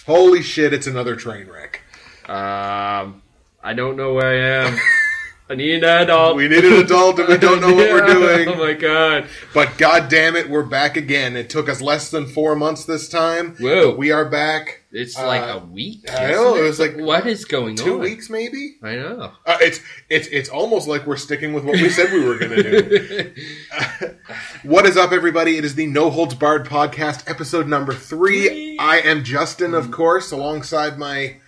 Holy shit, it's another train wreck. I don't know where I am. I need an adult. We need an adult and we don't know what we're doing. Oh my god. But god damn it, we're back again. It took us less than 4 months this time. Whoa. But we are back. It's like a week. I know. It was like what is going 2 on? weeks maybe? I know. It's almost like we're sticking with what we said we were going to do. What is up, everybody? It is the No Holds Barred podcast, episode number 3. I am Justin, of course, alongside my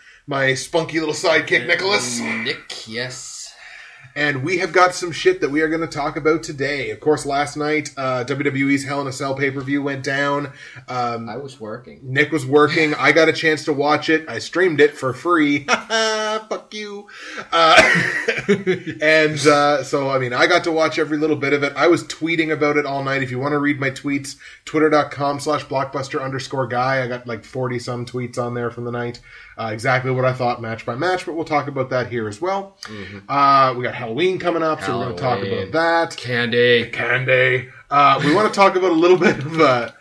spunky little sidekick, Nicholas. Nick, yes. And we have got some shit that we are going to talk about today. Of course, last night, WWE's Hell in a Cell pay-per-view went down. I was working. Nick was working. I got a chance to watch it. I streamed it for free. Fuck you. So, I mean, I got to watch every little bit of it. I was tweeting about it all night. If you want to read my tweets, twitter.com/blockbuster_guy. I got like 40-some tweets on there from the night. Exactly what I thought match by match, but we'll talk about that here as well. Mm-hmm. We got Hallowe'en coming up, so we're going to talk about that. Candy. We want to talk about a little bit of...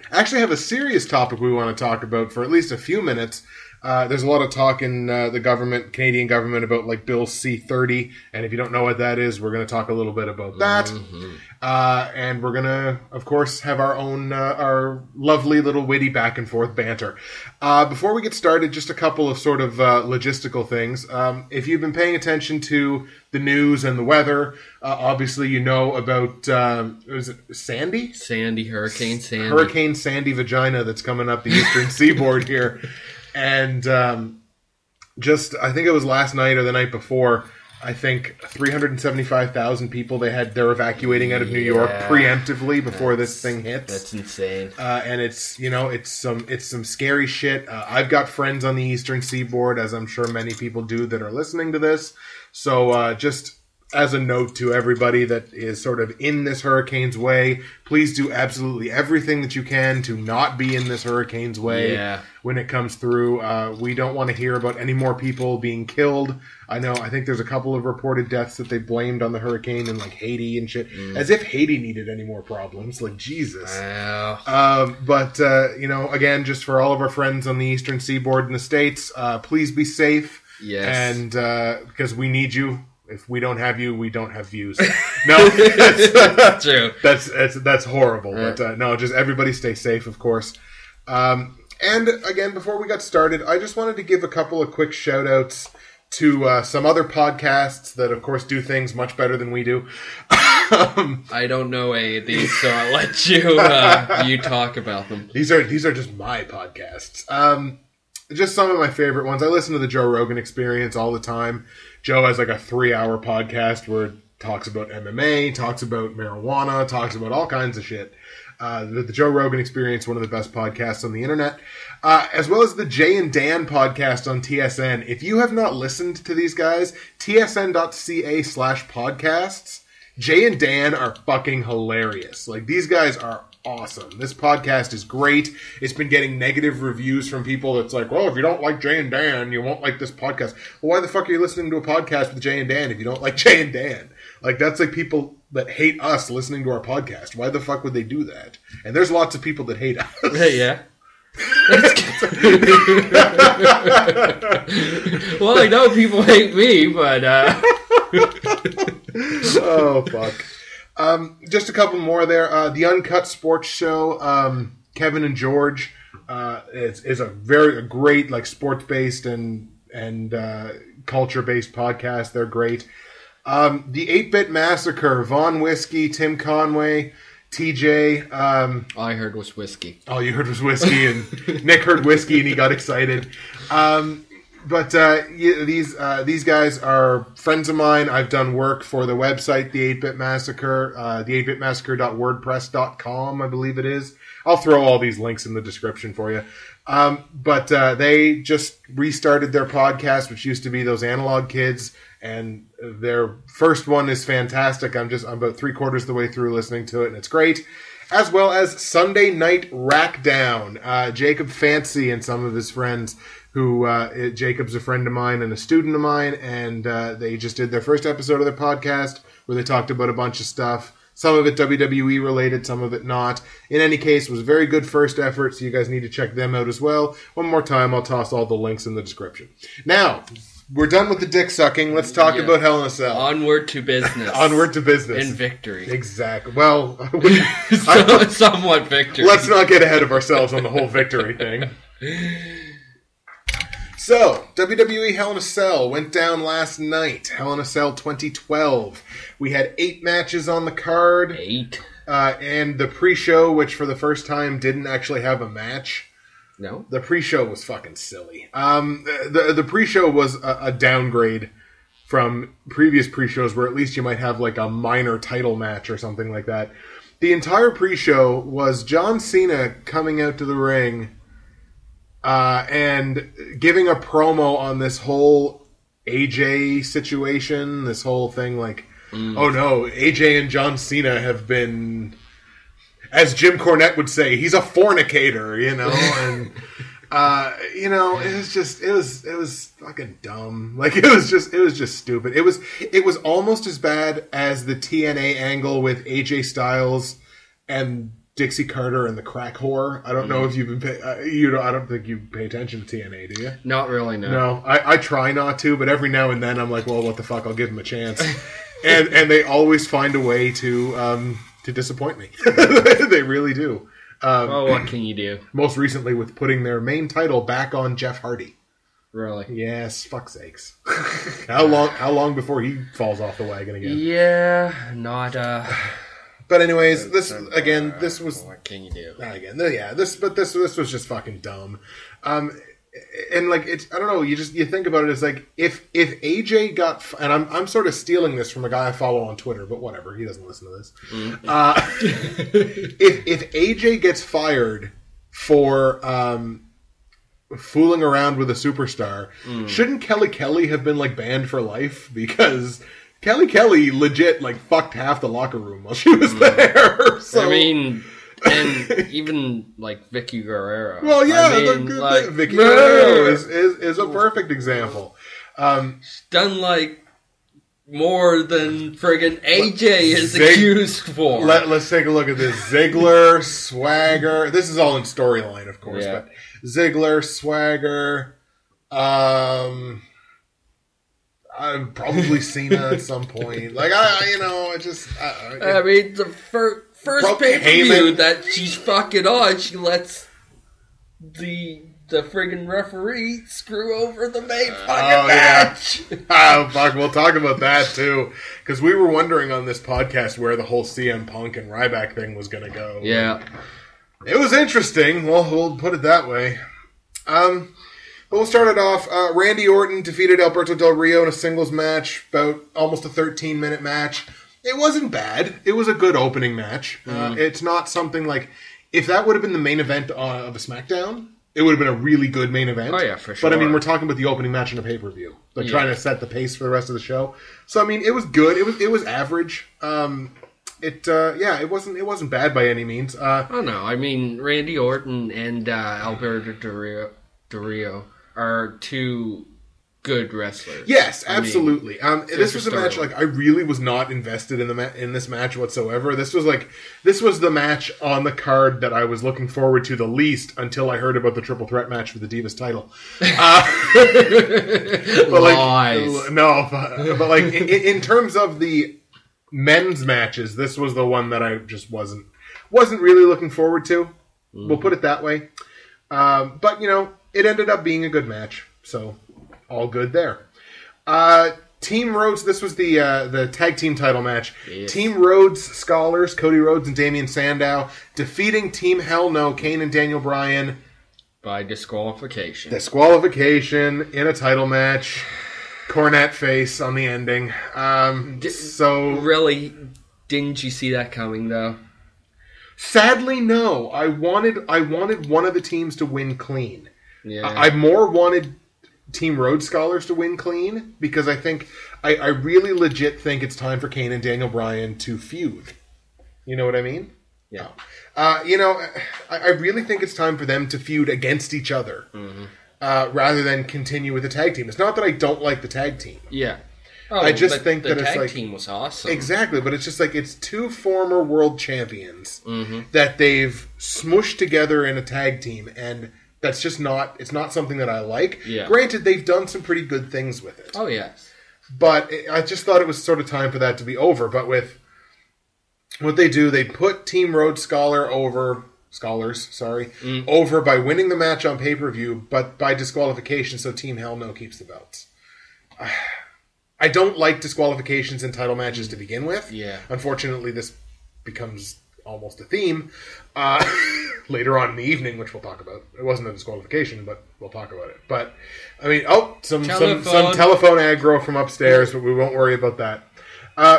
actually have a serious topic we want to talk about for at least a few minutes. There's a lot of talk in the government, Canadian government, about like Bill C-30, and if you don't know what that is, we're going to talk a little bit about that. Mm-hmm. And we're going to, of course, have our own, our lovely little witty back and forth banter. Before we get started, just a couple of sort of logistical things. If you've been paying attention to the news and the weather, obviously you know about, was it Sandy? Hurricane Sandy. Hurricane Sandy vagina that's coming up the eastern seaboard here. And I think it was last night or the night before, I think 375,000 people they're evacuating out of New York preemptively before this thing hits. That's insane. And it's some scary shit. I've got friends on the eastern seaboard, as I'm sure many people do that are listening to this. So just as a note to everybody that is sort of in this hurricane's way, please do absolutely everything that you can to not be in this hurricane's way when it comes through. We don't want to hear about any more people being killed. I think there's a couple of reported deaths that they blamed on the hurricane in like Haiti and shit. As if Haiti needed any more problems. Like, Jesus. Wow. Again, just for all of our friends on the eastern seaboard in the States, please be safe. Yes. And because we need you. If we don't have you, we don't have views. No, that's true. That's horrible. But no, just everybody stay safe, of course. And again, before we got started, I just wanted to give a couple of quick shout outs to some other podcasts that, of course, do things much better than we do. I don't know any of these, so I'll let you talk about them. These are just my podcasts. Just some of my favorite ones. I listen to the Joe Rogan Experience all the time. Joe has like a 3-hour podcast where it talks about MMA, talks about marijuana, talks about all kinds of shit. The Joe Rogan Experience, one of the best podcasts on the internet, as well as the Jay and Dan podcast on TSN. If you have not listened to these guys, tsn.ca/podcasts, Jay and Dan are fucking hilarious. Like, these guys are awesome. This podcast is great. It's been getting negative reviews from people that's like, well, if you don't like Jay and Dan, you won't like this podcast. Well, why the fuck are you listening to a podcast with Jay and Dan if you don't like Jay and Dan? Like, that's like people that hate us listening to our podcast. Why the fuck would they do that? And there's lots of people that hate us. Yeah. Well, I know people hate me, but oh, fuck. Just a couple more there. The Uncut Sports Show, Kevin and George, is a great like sports based and culture based podcast. They're great. The 8-Bit Massacre, Von Whiskey, Tim Conway, TJ. All I heard was whiskey. All you heard was whiskey, and Nick heard whiskey and he got excited. But these guys are friends of mine. I've done work for the website, The 8-Bit Massacre, the8bitmassacre.wordpress.com, I believe it is. I'll throw all these links in the description for you. But they just restarted their podcast, which used to be those Analog Kids, and their first one is fantastic. I'm about 3/4 of the way through listening to it, and it's great. As well as Sunday Night Rackdown, Jacob Fancy and some of his friends. Jacob's a friend of mine and a student of mine, and they just did their first episode of their podcast where they talked about a bunch of stuff. Some of it WWE related, some of it not. In any case, it was a very good first effort, so you guys need to check them out as well. One more time, I'll toss all the links in the description. Now, we're done with the dick sucking. Let's talk about Hell in a Cell. Onward to business. Onward to business. And victory. Exactly. Well, somewhat victory. Let's not get ahead of ourselves on the whole victory thing. So, WWE Hell in a Cell went down last night. Hell in a Cell 2012. We had 8 matches on the card. 8. And the pre-show, which for the first time didn't actually have a match. No? The pre-show was fucking silly. The pre-show was a downgrade from previous pre-shows where at least you might have like a minor title match or something like that. The entire pre-show was John Cena coming out to the ring and giving a promo on this whole AJ situation, this whole thing like, oh no, AJ and John Cena have been, as Jim Cornette would say, he's a fornicator, you know, and, you know, it was fucking dumb. Like, it was just stupid. It was almost as bad as the TNA angle with AJ Styles and Dixie Carter and the crack whore. I don't know if you've been I don't think you pay attention to TNA, do you? Not really, no. No, I try not to, but every now and then I'm like, well, what the fuck? I'll give them a chance. and they always find a way to disappoint me. They really do. Well, what can you do? Most recently with putting their main title back on Jeff Hardy. Really? Yes, fuck sakes. How long before he falls off the wagon again? Yeah, not But anyways, this was. What can you do? This was just fucking dumb, and like I don't know. You think about it as like if AJ got, and I'm sort of stealing this from a guy I follow on Twitter, but whatever, he doesn't listen to this. If AJ gets fired for fooling around with a superstar, shouldn't Kelly have been like banned for life because Kelly legit like fucked half the locker room while she was there. So. I mean, and even like Vicky Guerrero. Well, yeah, Vicky Guerrero is a perfect example. She's done like more than friggin' AJ is accused for. Let's take a look at this. Ziggler, Swagger. This is all in storyline, of course. Yeah. But Ziggler, Swagger. Probably Cena at some point. Like I mean, the first pay-per-view that she's fucking on, she lets the friggin' referee screw over the main fucking match. Yeah. Oh fuck, we'll talk about that too, because we were wondering on this podcast where the whole CM Punk and Ryback thing was going to go. Yeah, it was interesting. Well, we'll put it that way. But we'll start it off. Randy Orton defeated Alberto Del Rio in a singles match, about almost a 13-minute match. It wasn't bad. It was a good opening match. It's not something like... If that would have been the main event of a SmackDown, it would have been a really good main event. Oh, yeah, for sure. But, I mean, we're talking about the opening match in a pay-per-view. Like, trying to set the pace for the rest of the show. So, I mean, it was good. It was average. It wasn't bad by any means. Oh, no. I mean, Randy Orton and Alberto Del Rio are two good wrestlers. Yes, absolutely. This was a match like I really was not invested in this match whatsoever. This was the match on the card that I was looking forward to the least until I heard about the triple threat match for the Divas title. But Lies. But like in terms of the men's matches, this was the one that I just wasn't really looking forward to. We'll put it that way. But you know, it ended up being a good match, so all good there. Team Rhodes, this was the tag team title match. Yes. Team Rhodes Scholars, Cody Rhodes and Damian Sandow, defeating Team Hell No, Kane and Daniel Bryan. By disqualification. Disqualification in a title match. Cornette face on the ending. Really, didn't you see that coming, though? Sadly, no. I wanted one of the teams to win clean. Yeah. I more wanted Team Rhodes Scholars to win clean because I think I really legit think it's time for Kane and Daniel Bryan to feud. You know what I mean? Yeah. I really think it's time for them to feud against each other rather than continue with the tag team. It's not that I don't like the tag team. Yeah. I just think that the it's tag like team was awesome. Exactly, but it's just like it's two former world champions that they've smooshed together in a tag team, and that's just not. It's not something that I like. Yeah. Granted, they've done some pretty good things with it. Oh yes. But I just thought it was sort of time for that to be over. But with what they do, they put Team Rhodes Scholars over by winning the match on pay-per-view, but by disqualification, so Team Hell No keeps the belts. I don't like disqualifications in title matches to begin with. Yeah. Unfortunately, this becomes almost a theme later on in the evening, which we'll talk about. It wasn't a disqualification, but we'll talk about it. But, I mean, some telephone aggro from upstairs, but we won't worry about that.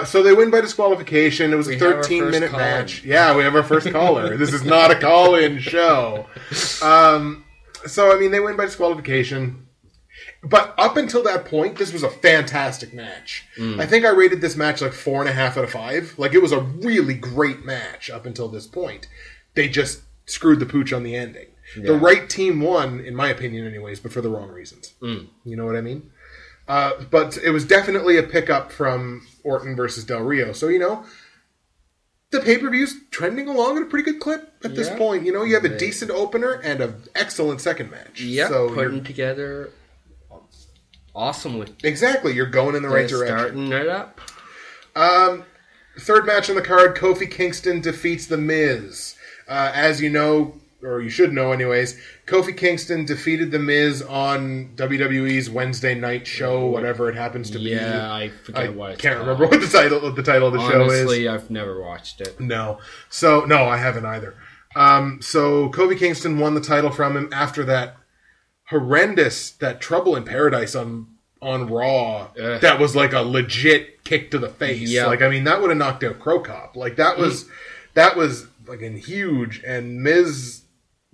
So they win by disqualification. It was a 13-minute match. Yeah, we have our first caller. This is not a call-in show. So, I mean, they win by disqualification. But up until that point, this was a fantastic match. I think I rated this match like 4.5 out of 5. Like, it was a really great match up until this point. They just screwed the pooch on the ending. Yeah. The right team won, in my opinion anyways, but for the wrong reasons. You know what I mean? But it was definitely a pickup from Orton versus Del Rio. So, you know, the pay-per-view's trending along at a pretty good clip at this point. You know, you have a decent opener and an excellent second match. Yeah, so putting together awesomely. Exactly, you're going in the right direction. Starting it up. Third match on the card, Kofi Kingston defeats The Miz. As you know, or you should know anyways, Kofi Kingston defeated The Miz on WWE's Wednesday night show, whatever it happens to be. Yeah, I forget what it's can't remember what the title of the show is. Honestly, I've never watched it. No. So, no, I haven't either. So Kofi Kingston won the title from him after that Trouble in Paradise on Raw. That was like a legit kick to the face. Yeah. Like, I mean, that would have knocked out Crow Cop. Like, that was fucking huge. And Miz,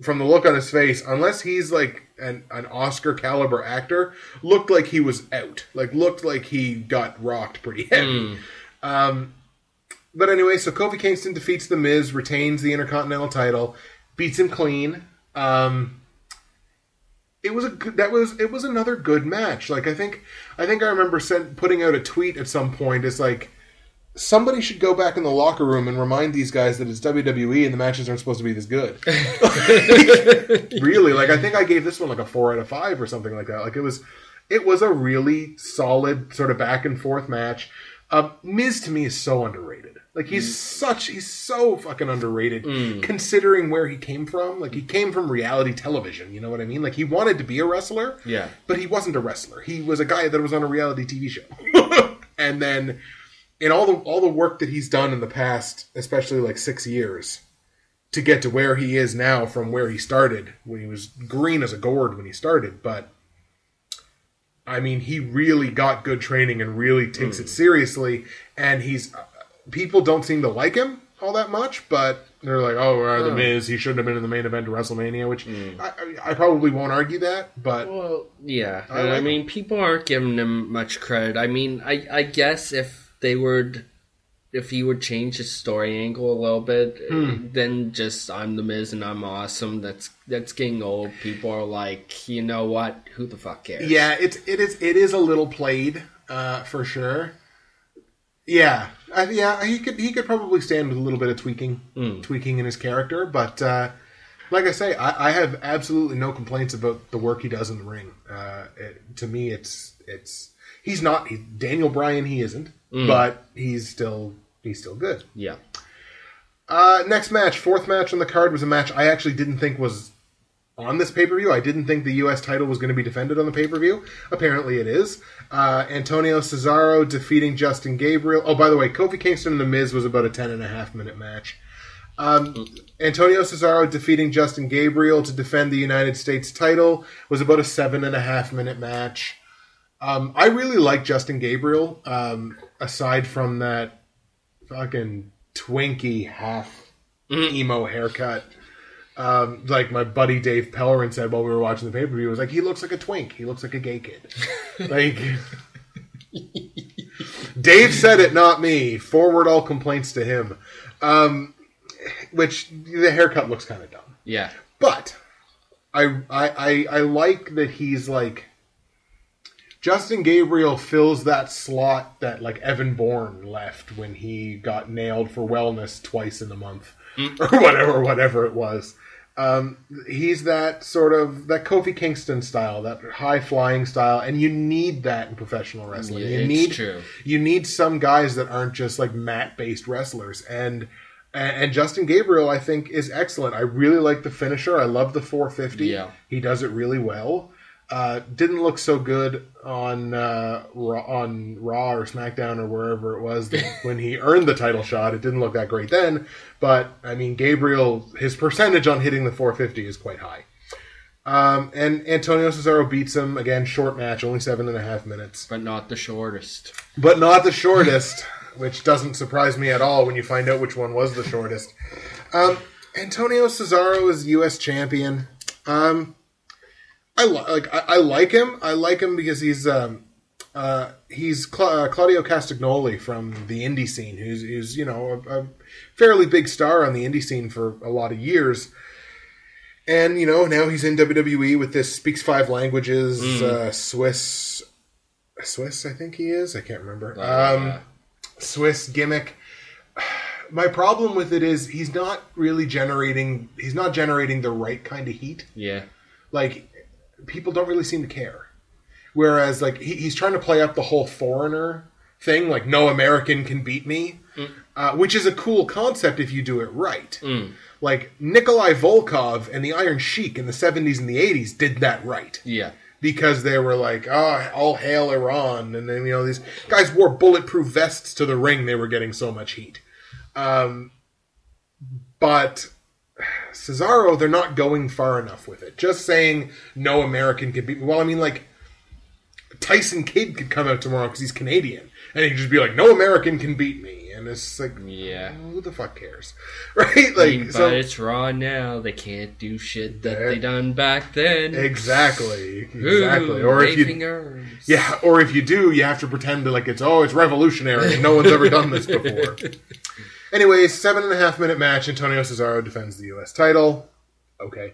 from the look on his face, unless he's like an Oscar caliber actor, looked like he was out. Like, looked like he got rocked pretty heavy. But anyway, so Kofi Kingston defeats The Miz, retains the Intercontinental title, beats him clean. It was another good match. Like, I think I remember putting out a tweet at some point. It's like, somebody should go back in the locker room and remind these guys that it's WWE and the matches aren't supposed to be this good. Really, like, I think I gave this one like a 4 out of 5 or something like that. Like, it was a really solid sort of back and forth match. Miz to me is so underrated. Like, he's so fucking underrated considering where he came from. Like, he came from reality television, you know what I mean? Like, he wanted to be a wrestler, but he wasn't a wrestler. He was a guy that was on a reality TV show. And then, in all the work that he's done in the past, especially like 6 years, to get to where he is now from where he started, when he was green as a gourd when he started, but I mean, he really got good training and really takes it seriously, and people don't seem to like him all that much, but they're like, The Miz, he shouldn't have been in the main event of WrestleMania, which I probably won't argue that, but... Well, yeah. I mean, people aren't giving him much credit. I mean, I guess if he would change his story angle a little bit, then just, I'm The Miz and I'm awesome, that's getting old. People are like, you know what? Who the fuck cares? Yeah, it is a little played, for sure. Yeah, he could probably stand with a little bit of tweaking in his character, but like I say, I have absolutely no complaints about the work he does in the ring. To me, he's not Daniel Bryan. He isn't, but he's still good. Yeah. Next match, fourth match on the card, was a match I actually didn't think was on this pay-per-view. I didn't think the U.S. title was going to be defended on the pay-per-view. Apparently it is. Antonio Cesaro defeating Justin Gabriel. Oh, by the way, Kofi Kingston and The Miz was about a 10.5-minute match. Antonio Cesaro defeating Justin Gabriel to defend the United States title was about a 7.5-minute match. I really like Justin Gabriel, aside from that fucking Twinkie half emo haircut. Like my buddy Dave Pellerin said while we were watching the pay-per-view, was like, he looks like a twink. He looks like a gay kid. Like, Dave said it, not me. Forward all complaints to him. Which, the haircut looks kind of dumb. Yeah. But, I like that he's like, Justin Gabriel fills that slot that like Evan Bourne left when he got nailed for wellness twice in a month or whatever it was. He's that sort of that Kofi Kingston style, that high flying style, and you need that in professional wrestling. True. You need some guys that aren't just like mat based wrestlers, and Justin Gabriel I think is excellent. I really like the finisher. I love the 450. Yeah. He does it really well. Didn't look so good on Raw or SmackDown or wherever it was when he earned the title shot. It didn't look that great then, but I mean, Gabriel, his percentage on hitting the 450 is quite high. And Antonio Cesaro beats him again. Short match, only 7.5 minutes, but not the shortest. Which doesn't surprise me at all when you find out which one was the shortest. Antonio Cesaro is U.S. champion. I like him. I like him because he's Claudio Castagnoli from the indie scene, who's a fairly big star on the indie scene for a lot of years. And now he's in WWE with this speaks 5 languages, Swiss I think he is. I can't remember. Swiss gimmick. My problem with it is he's not generating the right kind of heat. Yeah. Like, people don't really seem to care. Whereas, like, he's trying to play up the whole foreigner thing, like, no American can beat me, which is a cool concept if you do it right. Like, Nikolai Volkov and the Iron Sheik in the 70s and the 80s did that right. Yeah. Because they were like, all hail Iran. And then, these guys wore bulletproof vests to the ring. They were getting so much heat. But Cesaro, they're not going far enough with it. Just saying no American can beat me. Well, I mean, like, Tyson Kidd could come out tomorrow because he's Canadian. And he could just be like, no American can beat me. And it's like, who the fuck cares? Right? Like, but it's Raw now. They can't do shit that they done back then. Exactly. Ooh, or if you do, you have to pretend that, like, it's revolutionary and no one's ever done this before. Anyways, 7.5 minute match. Antonio Cesaro defends the U.S. title. Okay.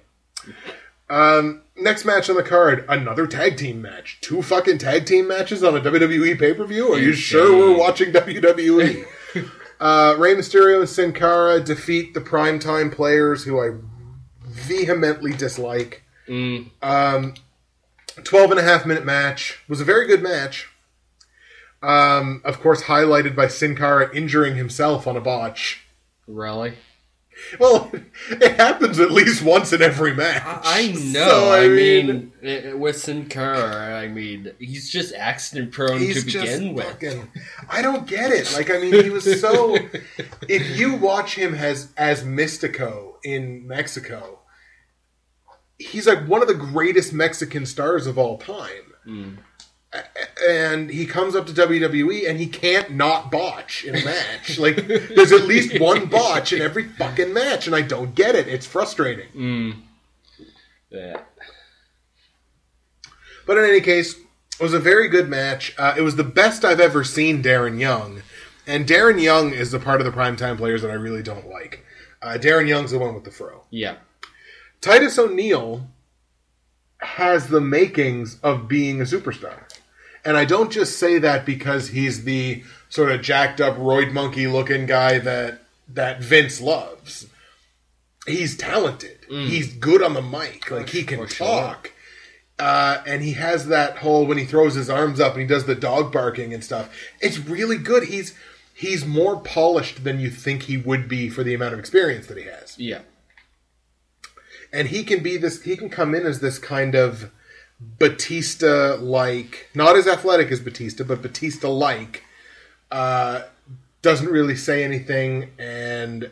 Next match on the card, another tag team match. 2 fucking tag team matches on a WWE pay-per-view? Are you sure we're watching WWE? Rey Mysterio and Sin Cara defeat the primetime players who I vehemently dislike. 12.5 minute match. Was a very good match. Of course, highlighted by Sin Cara injuring himself on a botch. Really? Well, it happens at least once in every match. I know. So, I mean, with Sin Cara, he's just accident prone to begin with. I don't get it. Like, I mean, he was so... If you watch him as Mystico in Mexico, he's like one of the greatest Mexican stars of all time. And he comes up to WWE and he can't not botch in a match. Like, there's at least one botch in every fucking match, and I don't get it. It's frustrating. Yeah. But in any case, it was a very good match. It was the best I've ever seen Darren Young. And Darren Young is the part of the primetime players that I really don't like. Darren Young's the one with the fro. Yeah. Titus O'Neil has the makings of being a superstar. And I don't just say that because he's the sort of jacked up roid monkey looking guy that Vince loves. He's talented. He's good on the mic. Like, he can talk. And he has that whole, when he throws his arms up and he does the dog barking and stuff. It's really good. He's more polished than you think he would be for the amount of experience that he has. Yeah. And he can come in as this kind of Batista-like, not as athletic as Batista, but Batista-like, doesn't really say anything and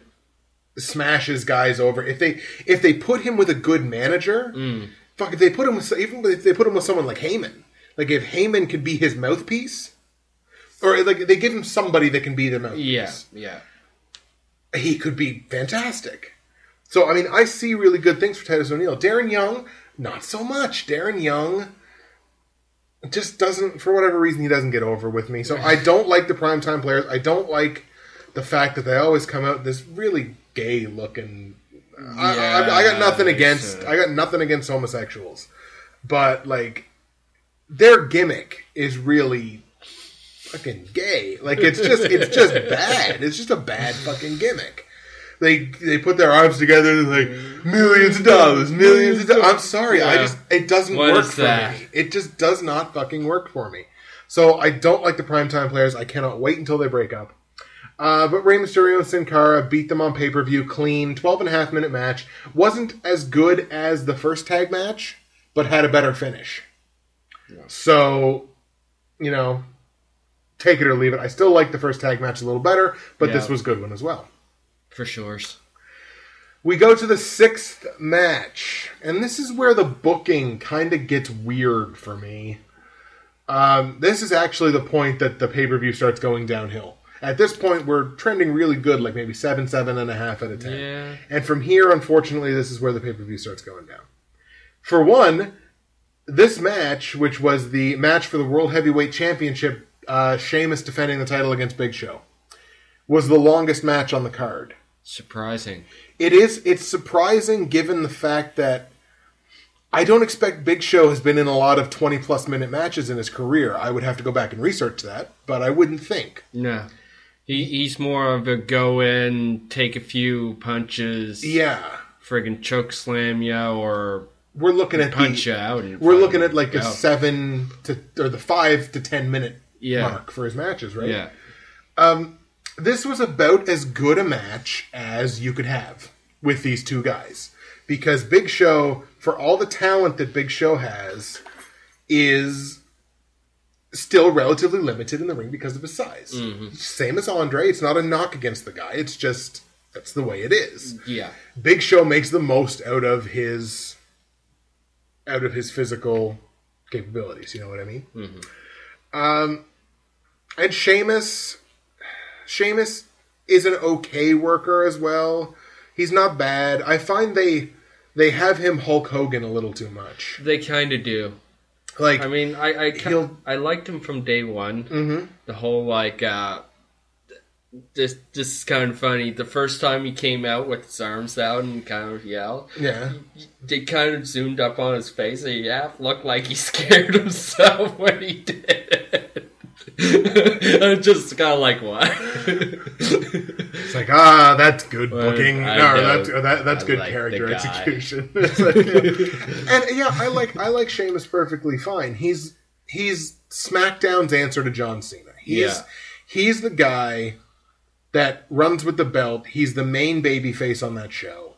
smashes guys over. If they put him with a good manager, if they put him with someone like Heyman, like if Heyman could be his mouthpiece, or like they give him somebody that can be their mouthpiece, he could be fantastic. So I mean, I see really good things for Titus O'Neil. Darren Young, not so much. Darren Young just doesn't, for whatever reason, he doesn't get over with me. So I don't like the primetime players. I don't like the fact that they always come out this really gay looking. I got nothing against homosexuals, but like their gimmick is really fucking gay. Like, it's just bad. It's just a bad fucking gimmick. They put their arms together and like, millions of dollars. I'm sorry, it doesn't work for me. It just does not fucking work for me. So I don't like the primetime players. I cannot wait until they break up. But Rey Mysterio and Sin Cara beat them on pay-per-view clean. 12.5-minute match. Wasn't as good as the first tag match, but had a better finish. Yeah. So, take it or leave it. I still like the first tag match a little better, but this was a good one as well. For sure. We go to the 6th match, and this is where the booking kind of gets weird for me. This is actually the point that the pay-per-view starts going downhill. At this point, we're trending really good, like maybe 7.5 out of 10. Yeah. And from here, unfortunately, this is where the pay-per-view starts going down. For one, this match, which was the match for the World Heavyweight Championship, Sheamus defending the title against Big Show, was the longest match on the card. Surprising. It's surprising given the fact that I don't expect Big Show has been in a lot of 20-plus minute matches in his career. I would have to go back and research that, but I wouldn't think. No. He's more of a go in, take a few punches. Yeah. Friggin' choke slam you, or we're looking at punch you out. We're looking at like the 5 to 10 minute mark for his matches, right? Yeah. This was about as good a match as you could have with these two guys. Because Big Show, for all the talent that Big Show has, is still relatively limited in the ring because of his size. Mm-hmm. Same as Andre. It's not a knock against the guy. It's just, that's the way it is. Yeah. Big Show makes the most out of his physical capabilities. You know what I mean? Mm-hmm. And Sheamus is an okay worker as well. He's not bad. I find they have him Hulk Hogan a little too much. They kind of do. Like, I mean, I liked him from day one. Mm-hmm. The whole this is kind of funny. The first time he came out with his arms out and kind of yelled, they kind of zoomed up on his face, and he looked like he scared himself when he did it. I'm just kind of like, what? It's like, that's good booking. That's good character execution. And I like Sheamus perfectly fine. He's SmackDown's answer to John Cena. He's the guy that runs with the belt. He's the main babyface on that show.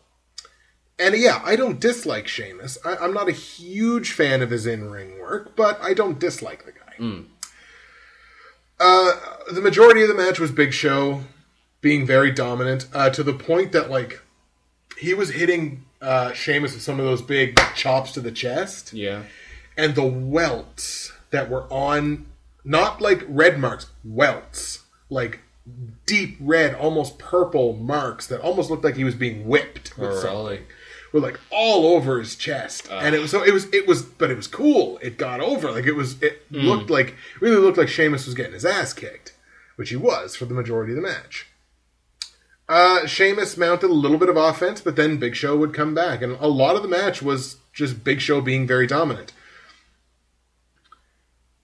And I don't dislike Sheamus. I'm not a huge fan of his in-ring work, but I don't dislike the guy. Mm. The majority of the match was Big Show being very dominant, to the point that, like, he was hitting Sheamus with some of those big chops to the chest. Yeah. And the welts that were on, not like red marks, welts. Like deep red, almost purple marks that almost looked like he was being whipped with something. Were like all over his chest, and it was cool. It got over, like really looked like Sheamus was getting his ass kicked, which he was for the majority of the match. Sheamus mounted a little bit of offense, but then Big Show would come back, and a lot of the match was just Big Show being very dominant.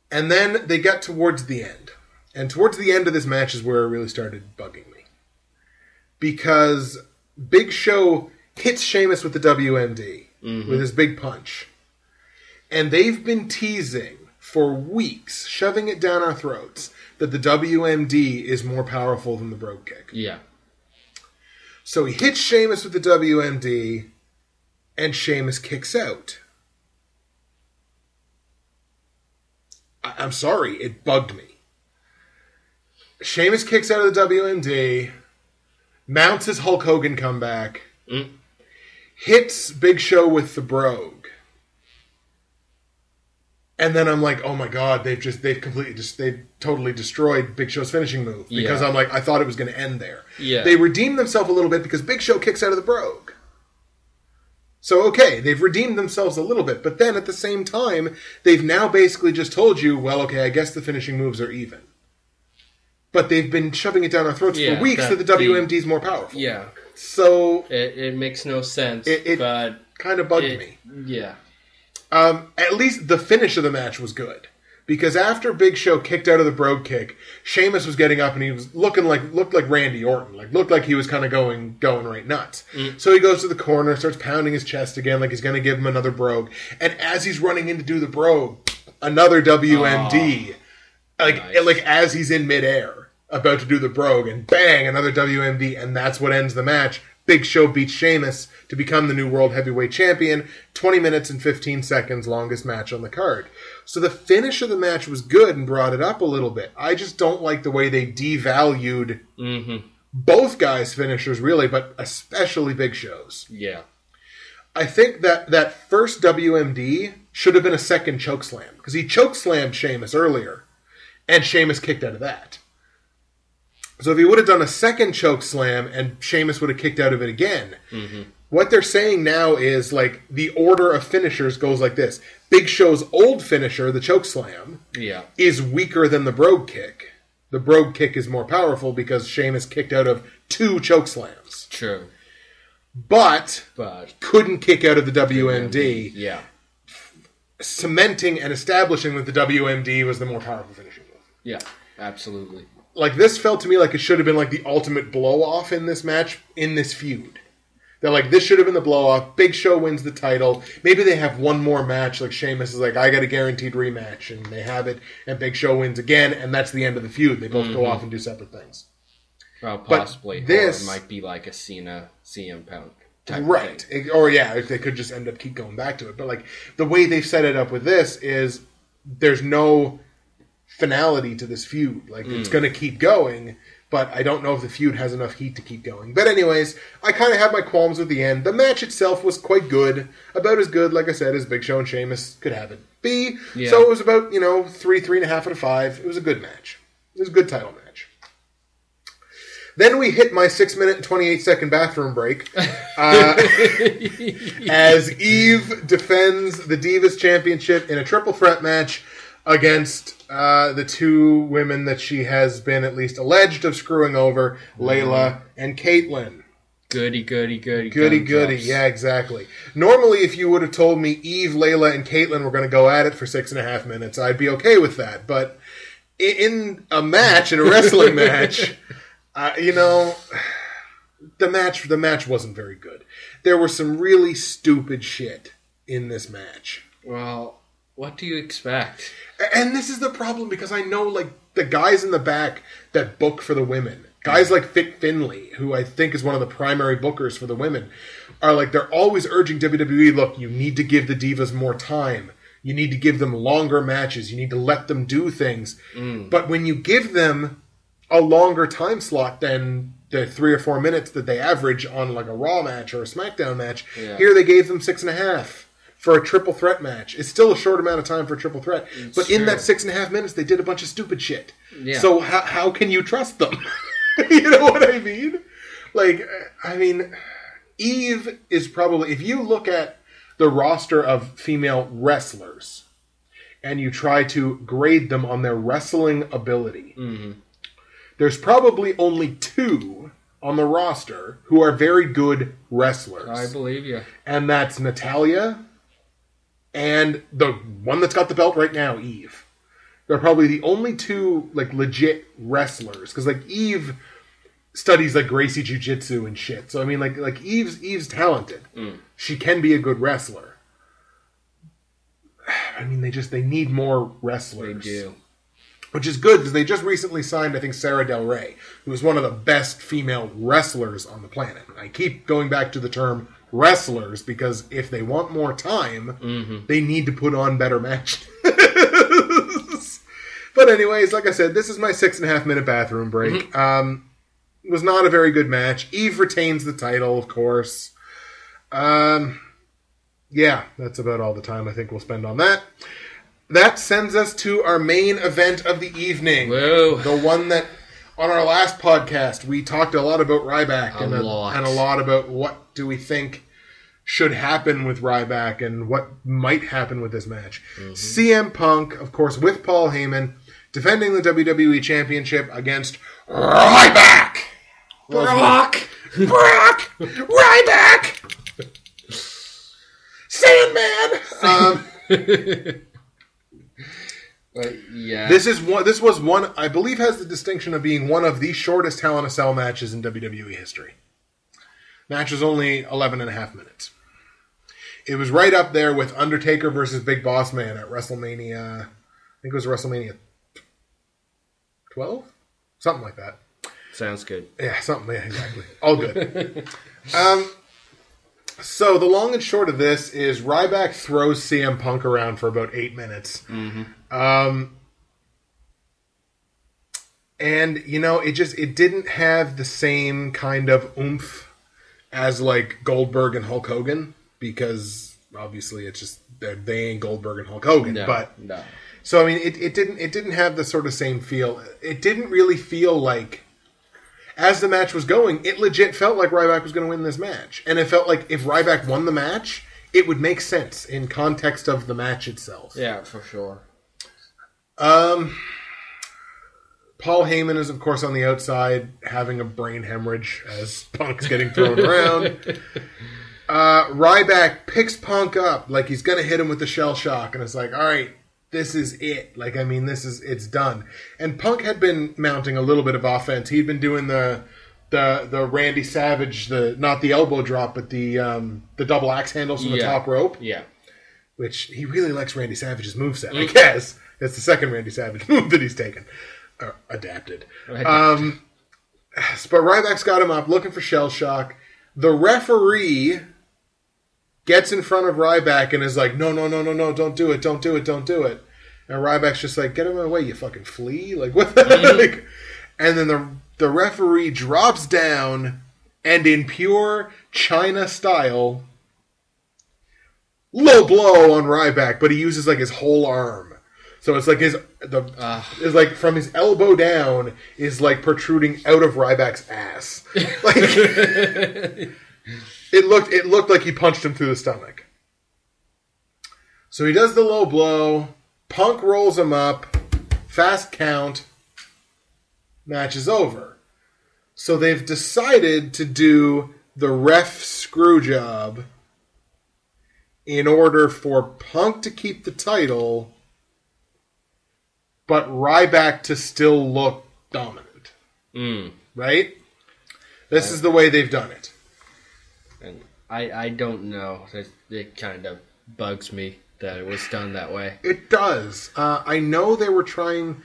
And then they got towards the end, and towards the end of this match is where it really started bugging me, because Big Show hits Sheamus with the WMD, with his big punch. And they've been teasing for weeks, shoving it down our throats, that the WMD is more powerful than the Brogue Kick. Yeah. So he hits Sheamus with the WMD, and Sheamus kicks out. I'm sorry, it bugged me. Sheamus kicks out of the WMD, mounts his Hulk Hogan comeback, hits Big Show with the Brogue. And then I'm like, oh my god, they've totally destroyed Big Show's finishing move. Because I'm like, I thought it was going to end there. Yeah. They redeemed themselves a little bit because Big Show kicks out of the Brogue. So okay, they've redeemed themselves a little bit. But then at the same time, they've now basically just told you, well, okay, I guess the finishing moves are even. But they've been shoving it down our throats for weeks that the WMD is more powerful. Yeah. So it makes no sense. It kind of bugged me. Yeah. At least the finish of the match was good. Because after Big Show kicked out of the brogue kick, Sheamus was getting up and he was looked like Randy Orton. Looked like he was kind of going right nuts. So he goes to the corner, starts pounding his chest again like he's going to give him another brogue. And as he's running in to do the brogue, another WMD. Like as he's in midair, about to do the brogue, and bang, another WMD, and that's what ends the match. Big Show beats Sheamus to become the new World Heavyweight Champion. 20 minutes and 15 seconds, longest match on the card. So the finish of the match was good and brought it up a little bit. I just don't like the way they devalued both guys' finishers, really, but especially Big Show's. Yeah. I think that first WMD should have been a second chokeslam, because he chokeslammed Sheamus earlier, and Sheamus kicked out of that. So if he would have done a second choke slam and Sheamus would have kicked out of it again, what they're saying now is like the order of finishers goes like this. Big Show's old finisher, the choke slam, is weaker than the brogue kick. The brogue kick is more powerful because Sheamus kicked out of 2 choke slams. True. But couldn't kick out of the WMD. Yeah. Cementing and establishing that the WMD was the more powerful finishing move. Yeah, absolutely. Like, this felt to me like it should have been, like, the ultimate blow-off in this match, in this feud. That, like, this should have been the blow-off. Big Show wins the title. Maybe they have one more match. Like, Sheamus is like, I got a guaranteed rematch. And they have it. And Big Show wins again. And that's the end of the feud. They both go off and do separate things. Well, possibly. This might be like a Cena, CM Punk type right. thing. Or, yeah, they could just end up keep going back to it. But, like, the way they've set it up with this is there's no finality to this feud. Like, it's going to keep going, but I don't know if the feud has enough heat to keep going. But anyways, I kind of had my qualms with the end. The match itself was quite good. About as good, like I said, as Big Show and Sheamus could have it be. Yeah. So it was about, 3.5 out of 5. It was a good match. It was a good title match. Then we hit my 6-minute and 28-second bathroom break. As Eve defends the Divas Championship in a triple threat match against the 2 women that she has been at least alleged of screwing over, Layla and Caitlyn. Goody. Yeah, exactly. Normally, if you would have told me Eve, Layla, and Caitlyn were going to go at it for 6.5 minutes, I'd be okay with that. But in a match, in a wrestling match, the match wasn't very good. There was some really stupid shit in this match. Well, what do you expect? And this is the problem, because I know, like, the guys in the back that book for the women, guys like Fit Finlay, who I think is one of the primary bookers for the women, are like, they're always urging WWE, look, you need to give the divas more time. You need to give them longer matches. You need to let them do things. But when you give them a longer time slot than the 3 or 4 minutes that they average on, like, a Raw match or a SmackDown match, here they gave them 6.5. For a triple threat match. It's still a short amount of time for a triple threat. But in that 6.5 minutes, they did a bunch of stupid shit. Yeah. So how can you trust them? You know what I mean? Like, Eve is probably... If you look at the roster of female wrestlers and you try to grade them on their wrestling ability, there's probably only 2 on the roster who are very good wrestlers. I believe you. And that's Natalya... and the one that's got the belt right now, Eve. They're probably the only 2, like, legit wrestlers. Because, like, Eve studies, like, Gracie Jiu-Jitsu and shit. So, I mean, like Eve's talented. She can be a good wrestler. I mean, they need more wrestlers. They do. Which is good, because they just recently signed, I think, Sarah Del Rey, who is one of the best female wrestlers on the planet. I keep going back to the term wrestlers, because if they want more time, they need to put on better matches. But anyways, like I said, this is my 6.5 minute bathroom break. It was not a very good match. Eve retains the title, of course. Yeah, that's about all the time I think we'll spend on that. That sends us to our main event of the evening. Whoa. The one that, on our last podcast, we talked a lot about Ryback. And a lot about what do we think should happen with Ryback and what might happen with this match. CM Punk, of course, with Paul Heyman, defending the WWE Championship against Ryback! Brock! Ryback! Sandman! But yeah, This was one, I believe, has the distinction of being one of the shortest Hell in a Cell matches in WWE history. Match was only 11 and a half minutes. It was right up there with Undertaker versus Big Boss Man at WrestleMania. I think it was WrestleMania 12? Something like that. Sounds good. Yeah, something. Yeah, exactly. All good. So the long and short of this is Ryback throws CM Punk around for about 8 minutes. Mm-hmm. And, it didn't have the same kind of oomph as, like, Goldberg and Hulk Hogan, because, obviously, it's just, they ain't Goldberg and Hulk Hogan. No. So, I mean, it didn't have the sort of same feel. It didn't really feel like, as the match was going, it legit felt like Ryback was going to win this match. And it felt like if Ryback won the match, it would make sense in context of the match itself. Yeah, for sure. Paul Heyman is, of course, on the outside having a brain hemorrhage as Punk's getting thrown around. Ryback picks Punk up like he's going to hit him with the shell shock. And it's like, all right, this is it. Like, I mean, it's done. And Punk had been mounting a little bit of offense. He'd been doing the Randy Savage, not the elbow drop, but the double axe handles from the top rope. Yeah. Which he really likes Randy Savage's moveset, I guess. It's the second Randy Savage move that he's taken. Adapted. But Ryback's got him up, looking for shell shock. The referee gets in front of Ryback and is like, no, don't do it. And Ryback's just like, get him away, you fucking flea. Like, what the heck? And then the referee drops down and in pure China style, low blow on Ryback, but he uses like his whole arm. So it's like is like from his elbow down is like protruding out of Ryback's ass. Like it looked like he punched him through the stomach. So he does the low blow. Punk rolls him up. Fast count. Match is over. So they've decided to do the ref screw job in order for Punk to keep the title, but Ryback to still look dominant. Right? This is the way they've done it. And I don't know. It kind of bugs me that it was done that way. It does. I know they were trying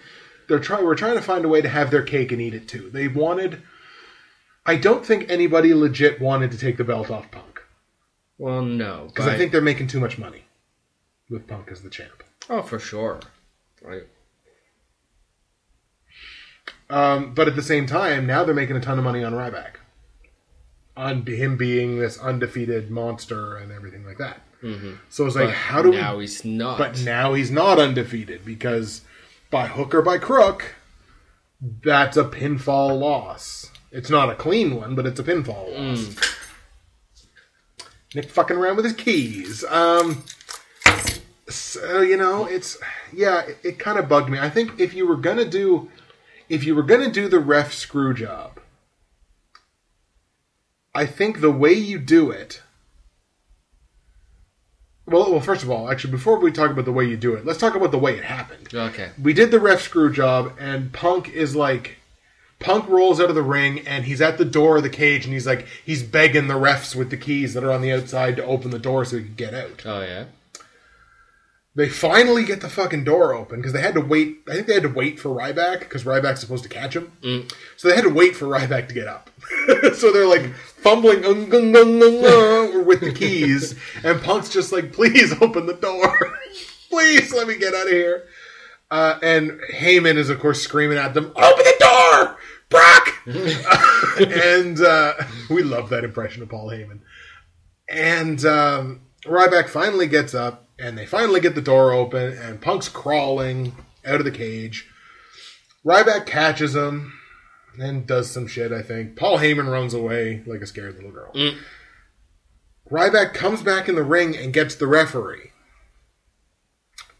to find a way to have their cake and eat it too. They wanted... I don't think anybody legit wanted to take the belt off Punk. Well, no. Because I think they're making too much money with Punk as the champ. Oh, for sure. Right. But at the same time, now they're making a ton of money on Ryback. On him being this undefeated monster and everything like that. Mm-hmm. So it's like, how do we... Now he's not. But now he's not undefeated because by hook or by crook, that's a pinfall loss. It's not a clean one, but it's a pinfall loss. Nick fucking around with his keys. So, it's... Yeah, it kind of bugged me. I think if you were going to do the ref screw job, I think the way you do it... Well, first of all, actually, before we talk about the way you do it, let's talk about the way it happened. Okay. We did the ref screw job, and Punk rolls out of the ring, and he's at the door of the cage, and he's begging the refs with the keys that are on the outside to open the door so he can get out. Oh, yeah? They finally get the fucking door open, because they had to wait. I think they had to wait for Ryback, because Ryback's supposed to catch him. So they had to wait for Ryback to get up. So they're like fumbling with the keys, and Punk's just like, please open the door. Please let me get out of here. And Heyman is, of course, screaming at them, open the door! Brock! And we love that impression of Paul Heyman. And Ryback finally gets up, and they finally get the door open, and Punk's crawling out of the cage. Ryback catches him and does some shit, I think. Paul Heyman runs away like a scared little girl. Ryback comes back in the ring and gets the referee.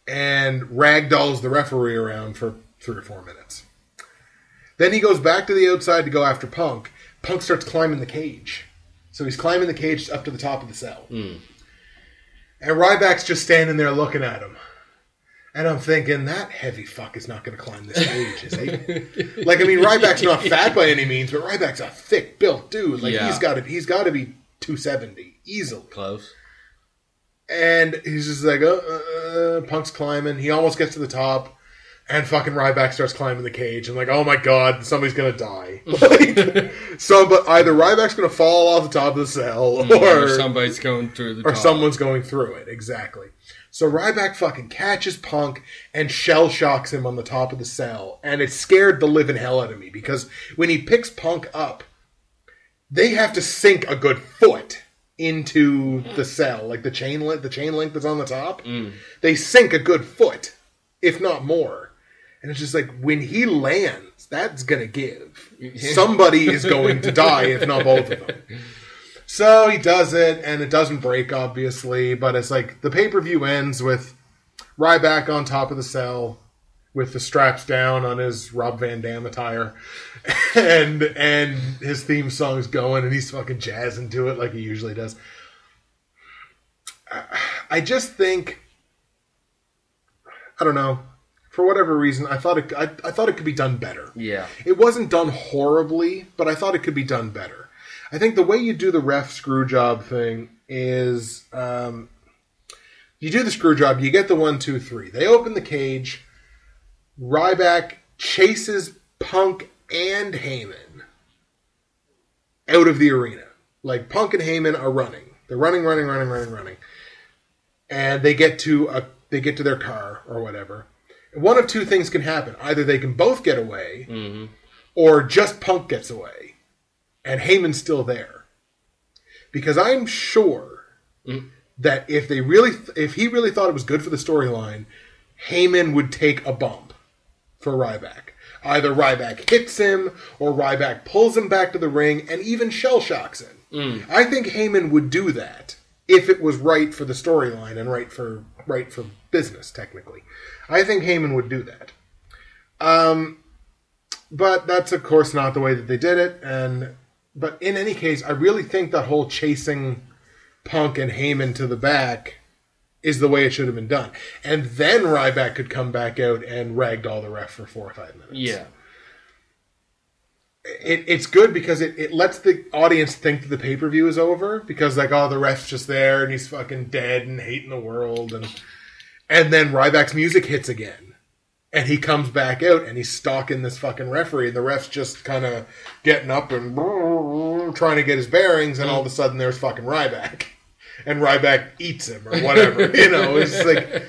And ragdolls the referee around for 3 or 4 minutes. Then he goes back to the outside to go after Punk. Punk starts climbing the cage. So he's climbing the cage up to the top of the cell. And Ryback's just standing there looking at him. And I'm thinking, that heavy fuck is not going to climb this cage, is he? Like, I mean, Ryback's not fat by any means, but Ryback's a thick-built dude. Like, he's got to be 270, easily. Close. And he's just like, Punk's climbing. He almost gets to the top. And fucking Ryback starts climbing the cage. I'm like, oh my god, somebody's going to die. But either Ryback's going to fall off the top of the cell, or somebody's going through the top. Or someone's going through it, exactly. So Ryback fucking catches Punk and shell shocks him on the top of the cell. And it scared the living hell out of me. Because when he picks Punk up, they have to sink a good foot into the cell. Like the chain link that's on the top. They sink a good foot, if not more. And it's just like, when he lands, that's going to give. Somebody is going to die, if not both of them. So he does it, and it doesn't break, obviously. But it's like, the pay-per-view ends with Ryback on top of the cell, with the straps down on his Rob Van Dam attire. And his theme song's going, and he's fucking jazzing to it like he usually does. I just think, I don't know. For whatever reason, I thought it could be done better. Yeah. It wasn't done horribly, but I thought it could be done better. I think the way you do the ref screw job thing is, you do the screw job, you get the 1, 2, 3. They open the cage. Ryback chases Punk and Heyman out of the arena. Like, Punk and Heyman are running. They're running. And they get to their car or whatever. One of two things can happen. Either they can both get away, or just Punk gets away, and Heyman's still there. Because I'm sure that if he really thought it was good for the storyline, Heyman would take a bump for Ryback. Either Ryback hits him, or Ryback pulls him back to the ring, and even shell shocks him. I think Heyman would do that if it was right for the storyline and right for business, technically. I think Heyman would do that. But that's, of course, not the way that they did it. But in any case, I really think that whole chasing Punk and Heyman to the back is the way it should have been done. And then Ryback could come back out and ragdoll the ref for 4 or 5 minutes. Yeah. It's good because it lets the audience think that the pay-per-view is over. Because, like, the ref's just there and he's fucking dead and hating the world. And then Ryback's music hits again. And he comes back out and he's stalking this fucking referee. And the ref's just kind of getting up and trying to get his bearings. And all of a sudden there's fucking Ryback. And Ryback eats him or whatever. It's like,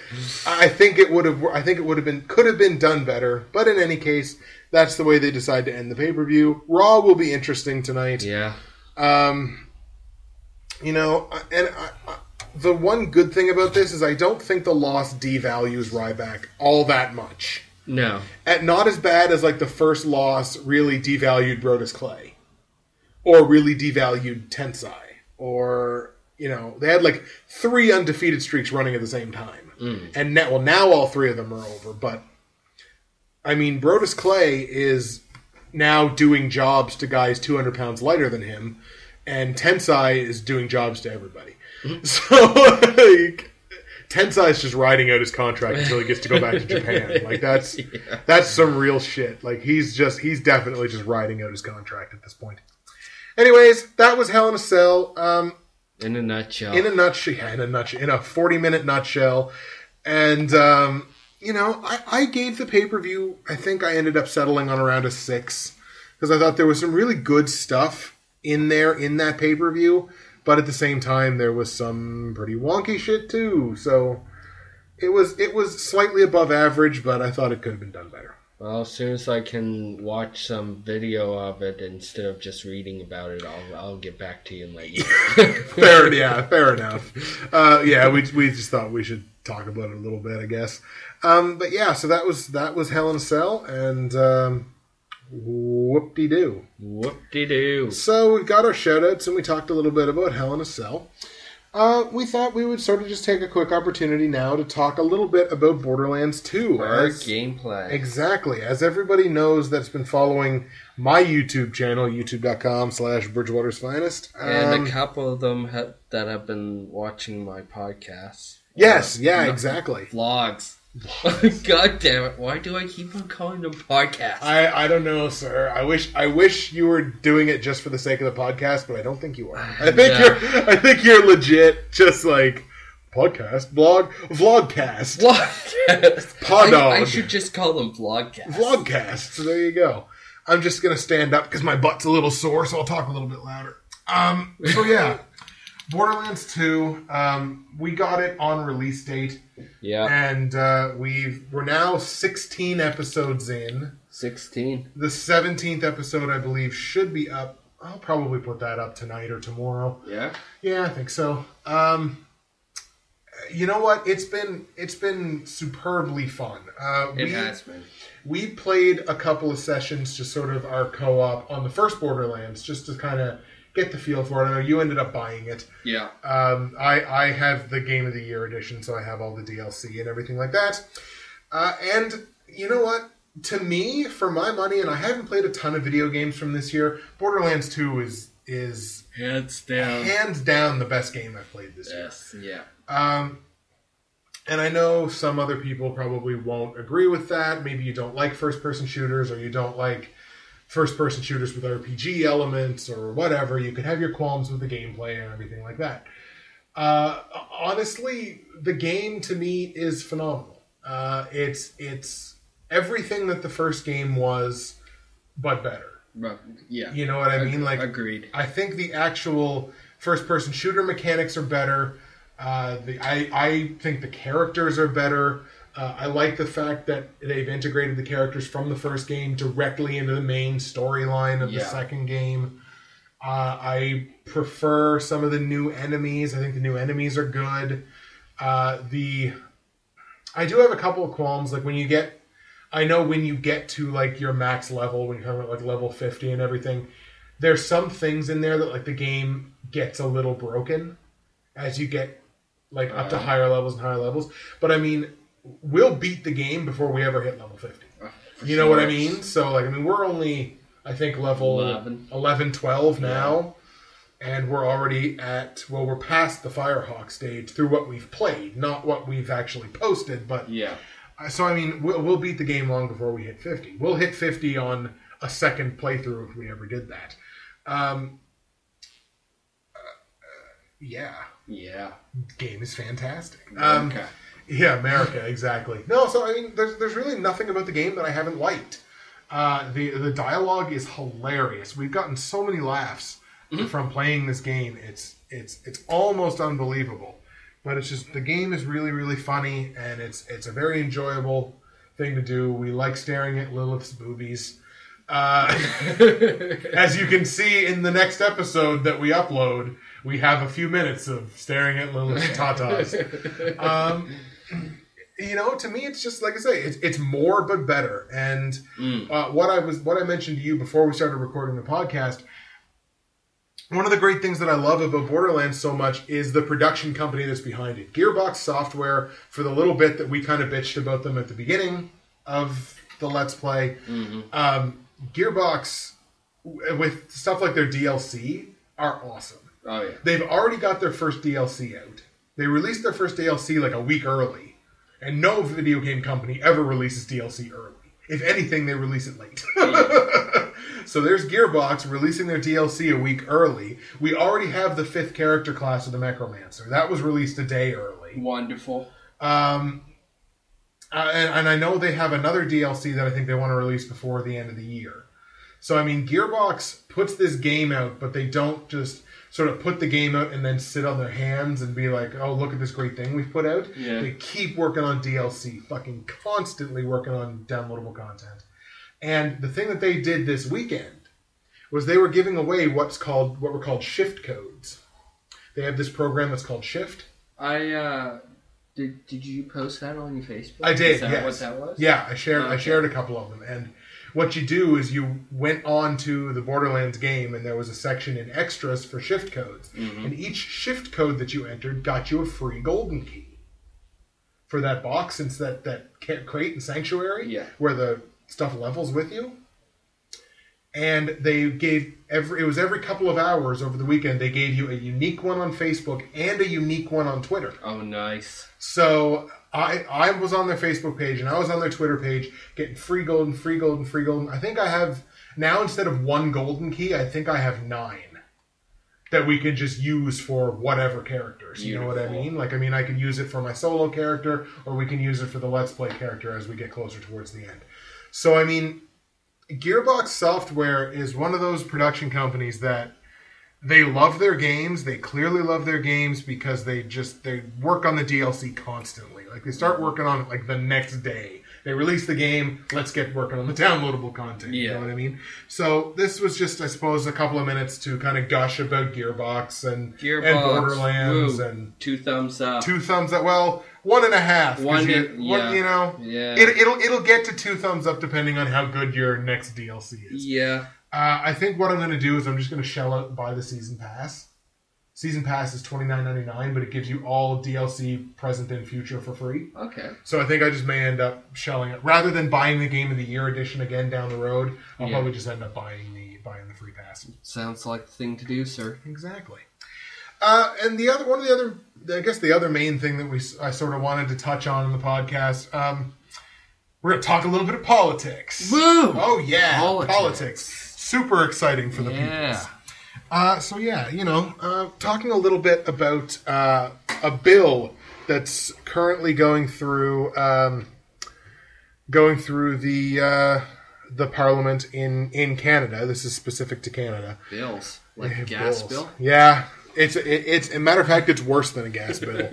I think could have been done better. But in any case, that's the way they decide to end the pay-per-view. Raw will be interesting tonight. Yeah. The one good thing about this is I don't think the loss devalues Ryback all that much. No. Not as bad as, like, the first loss really devalued Brodus Clay. Or really devalued Tensai. Or, they had, like, 3 undefeated streaks running at the same time. And now all 3 of them are over. But, I mean, Brodus Clay is now doing jobs to guys 200 pounds lighter than him. And Tensai is doing jobs to everybody. So, like, Tensai's just riding out his contract until he gets to go back to Japan. Like, that's some real shit. Like, he's definitely just riding out his contract at this point. Anyways, that was Hell in a Cell. In a nutshell. In a 40-minute nutshell. And, I gave the pay-per-view, I think I ended up settling on around a 6. Because I thought there was some really good stuff in there, in that pay-per-view. But at the same time, there was some pretty wonky shit too. So it was slightly above average, but I thought it could have been done better. Well, as soon as I can watch some video of it instead of just reading about it, I'll get back to you and let you know. Fair enough. We just thought we should talk about it a little bit, I guess. But yeah, so that was Hell in a Cell, and whoop-de-doo. Whoop-de-doo. So we've got our shout-outs, and we talked a little bit about Hell in a Cell. We thought we would sort of just take a quick opportunity now to talk a little bit about Borderlands 2. Our gameplay. Exactly. As everybody knows that's been following my YouTube channel, youtube.com/Bridgewater's Finest. And a couple of them that have been watching my podcasts. Yes, exactly. Vlogs. God damn it! Why do I keep on calling them podcasts? I don't know, sir. I wish you were doing it just for the sake of the podcast, but I don't think you are. I think you're legit, just like podcast, blog, vlogcast, podog. I should just call them vlogcasts. Vlogcasts. So there you go. I'm just gonna stand up because my butt's a little sore, so I'll talk a little bit louder. So yeah, Borderlands 2. We got it on release date. Yeah. And we're now 16 episodes in. 16. The 17th episode, I believe, should be up. I'll probably put that up tonight or tomorrow. Yeah? Yeah, I think so. You know what? It's been superbly fun. It has been. We played a couple of sessions, just sort of our co-op on the first Borderlands, just to kind of get the feel for it. I know you ended up buying it. Yeah. I have the Game of the Year edition, so I have all the DLC and everything like that. And you know what? To me, for my money, and I haven't played a ton of video games from this year, Borderlands 2 is hands down the best game I've played this year. Yes, yeah. And I know some other people probably won't agree with that. Maybe you don't like first-person shooters, or you don't like first-person shooters with RPG elements or whatever. You could have your qualms with the gameplay and everything like that. Honestly, the game to me is phenomenal. It's everything that the first game was, but better. Yeah. You know what I mean? Like, agreed. I think the actual first-person shooter mechanics are better. I think the characters are better. I like the fact that they've integrated the characters from the first game directly into the main storyline of the second game. I prefer some of the new enemies. I think the new enemies are good. I do have a couple of qualms. Like when you get to like your max level, when you're at like level 50 and everything, there's some things in there that like the game gets a little broken as you get like up to higher levels. But I mean, we'll beat the game before we ever hit level 50. You know what I mean? So, like, I mean, we're only, I think, level 11 12 now. And we're already we're past the Firehawk stage through what we've played, not what we've actually posted. But yeah. So, I mean, we'll beat the game long before we hit 50. We'll hit 50 on a second playthrough if we ever did that. Yeah. Yeah. Game is fantastic. Okay. Yeah, America, exactly. No, so I mean, there's really nothing about the game that I haven't liked. The dialogue is hilarious. We've gotten so many laughs from playing this game. It's almost unbelievable. But it's just the game is really, really funny, and it's a very enjoyable thing to do. We like staring at Lilith's boobies. As you can see in the next episode that we upload, we have a few minutes of staring at Lilith's tatas. You know, to me, it's just like I say, it's more but better. And what I mentioned to you before we started recording the podcast, one of the great things that I love about Borderlands so much is the production company that's behind it. Gearbox Software, for the little bit that we kind of bitched about them at the beginning of the Let's Play, Gearbox, with stuff like their DLC, are awesome. Oh, yeah. They've already got their first DLC out. They released their first DLC like a week early. And no video game company ever releases DLC early. If anything, they release it late. So there's Gearbox releasing their DLC a week early. We already have the 5th character class of the Necromancer. That was released a day early. Wonderful. And I know they have another DLC that I think they want to release before the end of the year. So, I mean, Gearbox puts this game out, but they don't just sort of put the game out and then sit on their hands and be like, oh, look at this great thing we've put out. Yeah. They keep working on DLC, fucking constantly working on downloadable content. And the thing that they did this weekend was they were giving away what were called shift codes. They have this program that's called Shift. Did you post that on your Facebook? I did. Is that yes. what that was? Yeah, I shared a couple of them, and what you do is you went on to the Borderlands game, and there was a section in extras for shift codes. Mm-hmm. And each shift code that you entered got you a free golden key for that box, since that crate and sanctuary where the stuff levels with you. And they gave every couple of hours over the weekend, they gave you a unique one on Facebook and a unique one on Twitter. Oh, nice. So I was on their Facebook page and I was on their Twitter page getting free golden. I think I have, now instead of 1 golden key, I think I have 9 that we can just use for whatever characters. Beautiful. You know what I mean? Like, I can use it for my solo character, or we can use it for the Let's Play character as we get closer towards the end. So, Gearbox Software is one of those production companies that they love their games. They clearly love their games because they work on the DLC constantly. Like, they start working on it like the next day. They release the game, let's get working on the downloadable content. You know what I mean? So this was just, I suppose, a couple of minutes to kind of gush about Gearbox and Borderlands. And 2 thumbs up. 2 thumbs up. Well, 1.5. It'll get to 2 thumbs up depending on how good your next DLC is. Yeah. I think what I'm going to do is I'm just going to shell out and buy the Season Pass. Season Pass is $29.99, but it gives you all DLC present and future for free. Okay. So I think I just may end up shelling it. Rather than buying the Game of the Year edition again down the road, I'll probably just end up buying the free pass. Sounds like the thing to do, sir. Exactly. And the other main thing that I sort of wanted to touch on in the podcast, we're going to talk a little bit of politics. Woo! Oh, yeah. Politics. Super exciting for the people. Talking a little bit about a bill that's currently going through the Parliament in Canada. This is specific to Canada. Bills, like a gas bill. Yeah, it's a matter of fact, it's worse than a gas bill.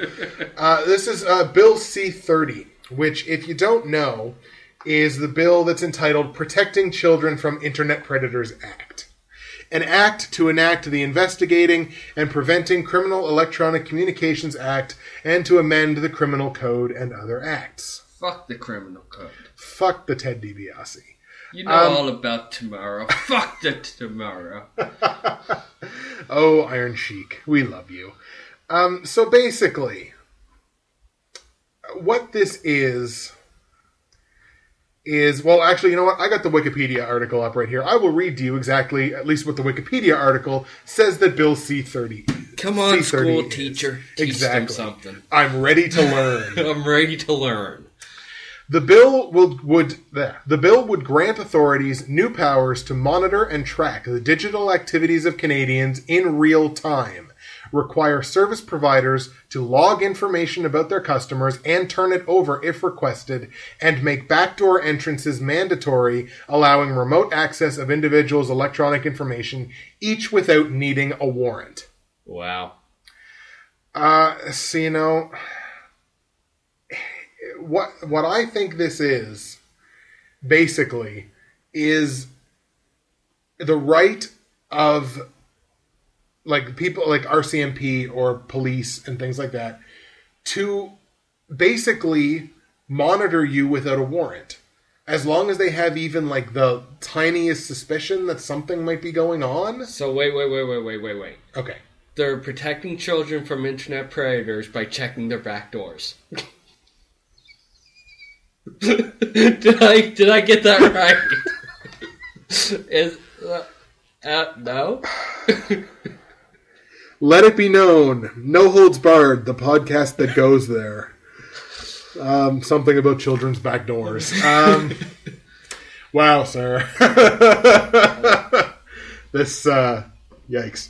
This is Bill C-30, which, if you don't know, is the bill that's entitled "Protecting Children from Internet Predators Act." An act to enact the Investigating and Preventing Criminal Electronic Communications Act and to amend the Criminal Code and other acts. Fuck the Criminal Code. Fuck the Ted DiBiase. You know all about tomorrow. Fuck the tomorrow. Oh, Iron Sheik, we love you. So basically, what this is, well, actually, you know what? I got the Wikipedia article up right here. I will read to you exactly, at least what the Wikipedia article says that Bill C-30 is. Come on, school teacher. Teach them something. I'm ready to learn. I'm ready to learn. The bill would grant authorities new powers to monitor and track the digital activities of Canadians in real time, require service providers to log information about their customers and turn it over if requested, and make backdoor entrances mandatory, allowing remote access of individuals' electronic information, each without needing a warrant. Wow. What I think this is, basically, is the right of, like, people like RCMP or police and things like that to basically monitor you without a warrant. As long as they have even, like, the tiniest suspicion that something might be going on. So wait. Okay. They're protecting children from internet predators by checking their back doors. Did I get that right? No? Let it be known. No Holds Barred, the podcast that goes there. Something about children's back doors. Wow, sir. This, yikes.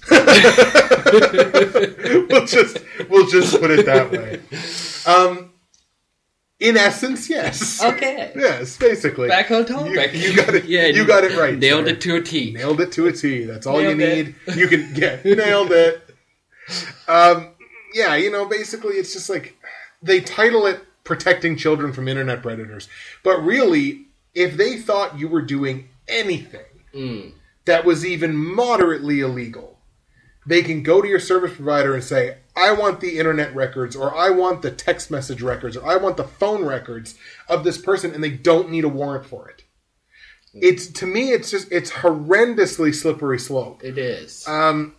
We'll just put it that way. In essence, yes. Okay. Yes, basically. Back on topic. You got it. Yeah, you got it right. Nailed it to a T. Nailed it to a T. That's all you need. You can nailed it. Basically, it's just like they title it "Protecting Children from Internet Predators," but really, if they thought you were doing anything that was even moderately illegal, they can go to your service provider and say, I want the internet records, or I want the text message records, or I want the phone records of this person, and they don't need a warrant for it. To me, it's horrendously slippery slope. It is. And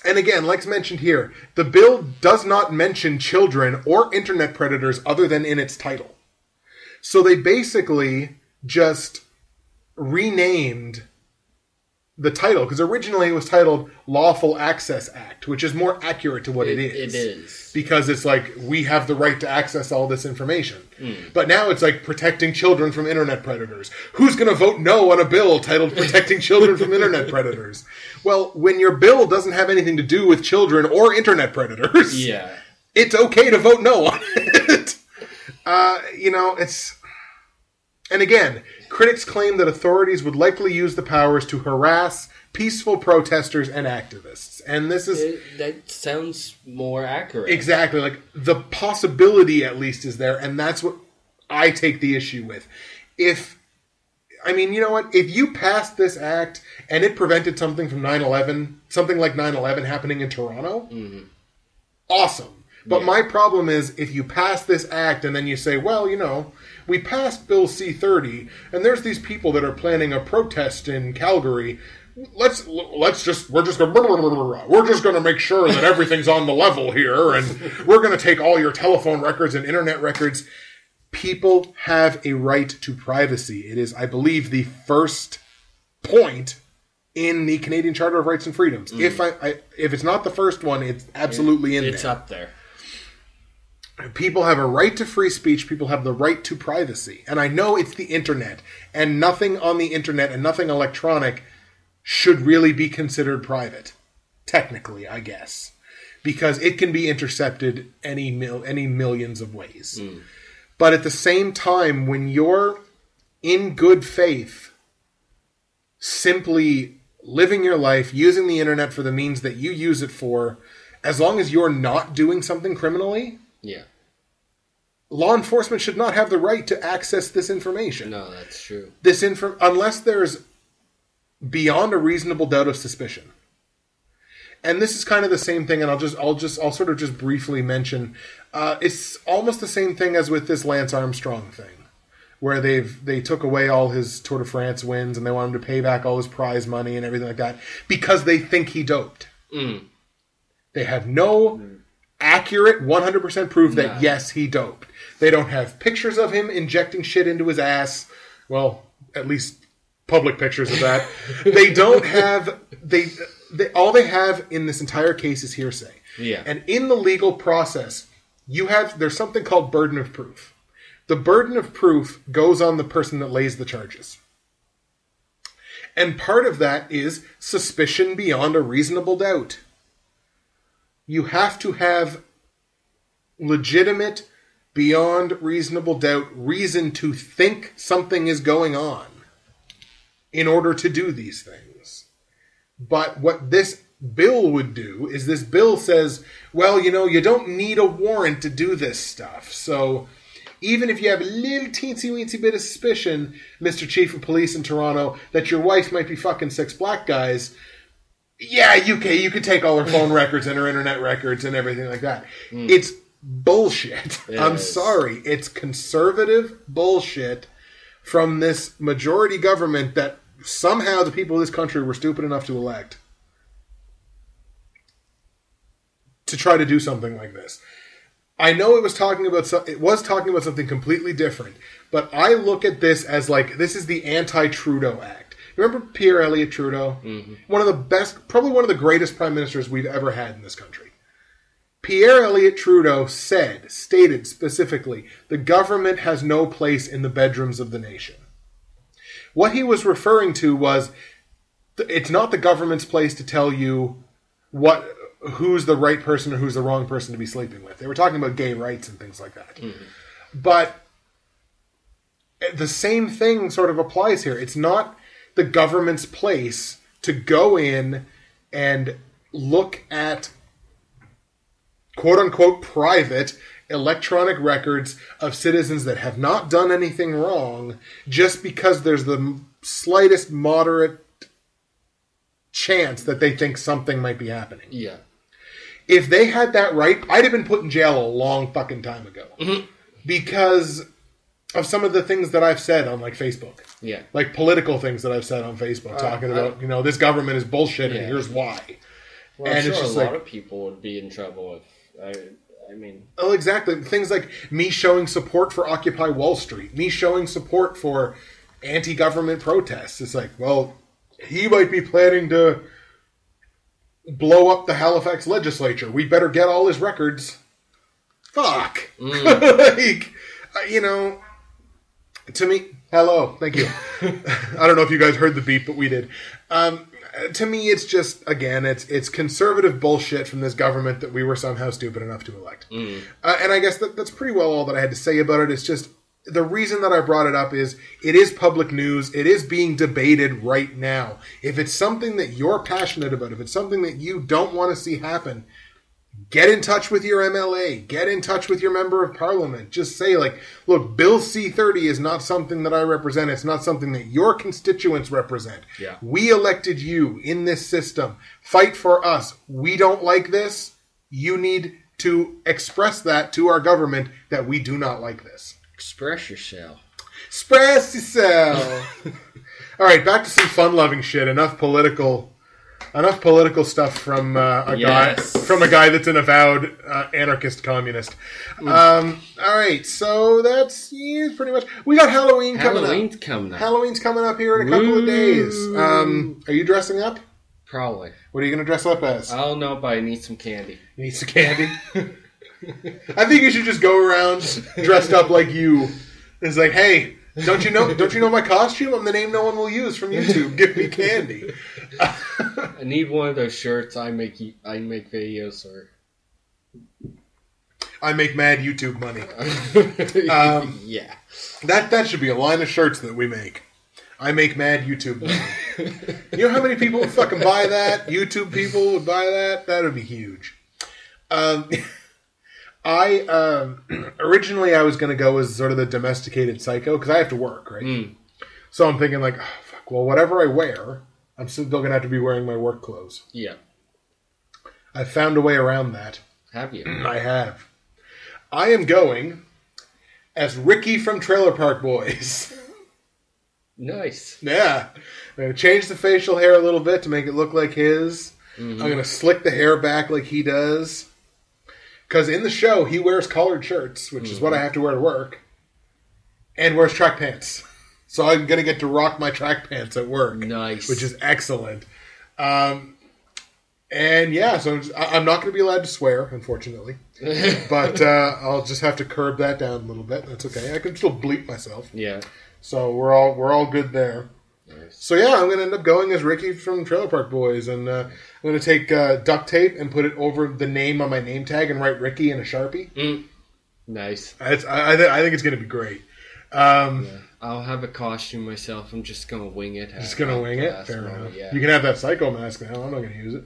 again, like mentioned here, the bill does not mention children or internet predators other than in its title. So they basically just renamed the title, because originally it was titled Lawful Access Act, which is more accurate to what it is. It is. Because it's like, we have the right to access all this information. But now it's like protecting children from internet predators. Who's going to vote no on a bill titled Protecting Children from Internet Predators? Well, when your bill doesn't have anything to do with children or internet predators, it's okay to vote no on it. It's... And again, critics claim that authorities would likely use the powers to harass peaceful protesters and activists. And this is... that sounds more accurate. Exactly. Like, the possibility, at least, is there, and that's what I take the issue with. If you passed this act and it prevented something from 9/11, something like 9/11 happening in Toronto, awesome. But my problem is, if you pass this act and then you say, well, we passed Bill C-30, and there's these people that are planning a protest in Calgary. We're just going to make sure that everything's on the level here, and we're going to take all your telephone records and internet records. People have a right to privacy. It is, I believe, the first point in the Canadian Charter of Rights and Freedoms. If it's not the first one, it's absolutely in there. It's up there. People have a right to free speech. People have the right to privacy. And I know it's the internet, and nothing on the internet and nothing electronic should really be considered private. Technically, I guess. Because it can be intercepted any millions of ways. But at the same time, when you're in good faith, simply living your life, using the internet for the means that you use it for, as long as you're not doing something criminally... law enforcement should not have the right to access this information. No, that's true. Unless there's beyond a reasonable doubt of suspicion. And this is kind of the same thing, and I'll sort of just briefly mention. It's almost the same thing as with this Lance Armstrong thing, where they took away all his Tour de France wins and they want him to pay back all his prize money and everything like that because they think he doped. They have no accurate 100% proof that yes, he doped. They don't have pictures of him injecting shit into his ass. Well, at least public pictures of that. They don't have... all they have in this entire case is hearsay. And in the legal process, there's something called burden of proof. The burden of proof goes on the person that lays the charges. And part of that is suspicion beyond a reasonable doubt. You have to have legitimate, beyond reasonable doubt, reason to think something is going on in order to do these things. But what this bill would do is this bill says, well, you don't need a warrant to do this stuff. So even if you have a little teensy-weensy bit of suspicion, Mr. Chief of Police in Toronto, that your wife might be fucking 6 black guys... yeah, you could take all her phone records and her internet records and everything like that. It's bullshit. I'm sorry. It's conservative bullshit from this majority government that somehow the people of this country were stupid enough to elect to try to do something like this. I know it was talking about something completely different, but I look at this as like, this is the anti-Trudeau Act. Remember Pierre Elliott Trudeau? One of the best, probably one of the greatest prime ministers we've ever had in this country. Pierre Elliott Trudeau stated specifically, the government has no place in the bedrooms of the nation. What he was referring to was, it's not the government's place to tell you who's the right person or who's the wrong person to be sleeping with. They were talking about gay rights and things like that. But the same thing sort of applies here. It's not the government's place to go in and look at quote-unquote private electronic records of citizens that have not done anything wrong just because there's the slightest moderate chance that they think something might be happening. If they had that right, I'd have been put in jail a long fucking time ago. Because... some of the things that I've said on, like, Facebook. Yeah. Like, political things that I've said on Facebook, talking about, this government is bullshit, and here's why. Well, I'm sure a lot of people would be in trouble if... I mean... Oh, exactly. Things like me showing support for Occupy Wall Street. Me showing support for anti-government protests. It's like, well, he might be planning to blow up the Halifax legislature. We better get all his records. Fuck. Like, to me... Hello. Thank you. I don't know if you guys heard the beep, but we did. To me, it's just, again, it's conservative bullshit from this government that we were somehow stupid enough to elect. And I guess that's pretty well all that I had to say about it. It's just, the reason that I brought it up is, it is public news. It is being debated right now. If it's something that you're passionate about, if it's something that you don't want to see happen, get in touch with your MLA. Get in touch with your member of parliament. Just say, like, look, Bill C-30 is not something that I represent. It's not something that your constituents represent. Yeah. We elected you in this system. Fight for us. We don't like this. You need to express that to our government that we do not like this. Express yourself. Express yourself. All right, back to some fun-loving shit. Enough political stuff from a guy that's an avowed anarchist communist. All right, so that's pretty much. We got Halloween coming up. Halloween's coming up here in a couple of days. Are you dressing up? Probably. What are you going to dress up as? I don't know, but I need some candy. You need some candy? I think you should just go around dressed up like you. It's like, hey, don't you know my costume? I'm the name no one will use from YouTube. Give me candy. I need one of those shirts. I make videos or I make mad YouTube money. Yeah, that should be a line of shirts that we make. I make mad YouTube money. You know how many people would fucking buy that? YouTube people would buy that. That would be huge. Originally I was going to go as sort of the domesticated psycho because I have to work, right? So I'm thinking like, oh, fuck, well, whatever I wear, I'm still going to have to be wearing my work clothes. Yeah. I've found a way around that. Have you? I have. I am going as Ricky from Trailer Park Boys. Nice. Yeah. I'm going to change the facial hair a little bit to make it look like his. I'm going to slick the hair back like he does. Because in the show, he wears collared shirts, which is what I have to wear to work, and wears track pants. So I'm going to get to rock my track pants at work. Nice. Which is excellent. And yeah, so I'm not going to be allowed to swear, unfortunately. But I'll just have to curb that down a little bit. That's okay. I can still bleep myself. Yeah. So we're all good there. Nice. So yeah, I'm going to end up going as Ricky from Trailer Park Boys, and I'm going to take duct tape and put it over the name on my name tag and write Ricky in a Sharpie. Nice. I think it's going to be great. Yeah. I'll have a costume myself. I'm just going to wing it. Just going to wing it? Fair enough. Yeah. You can have that psycho mask now. I'm not going to use it.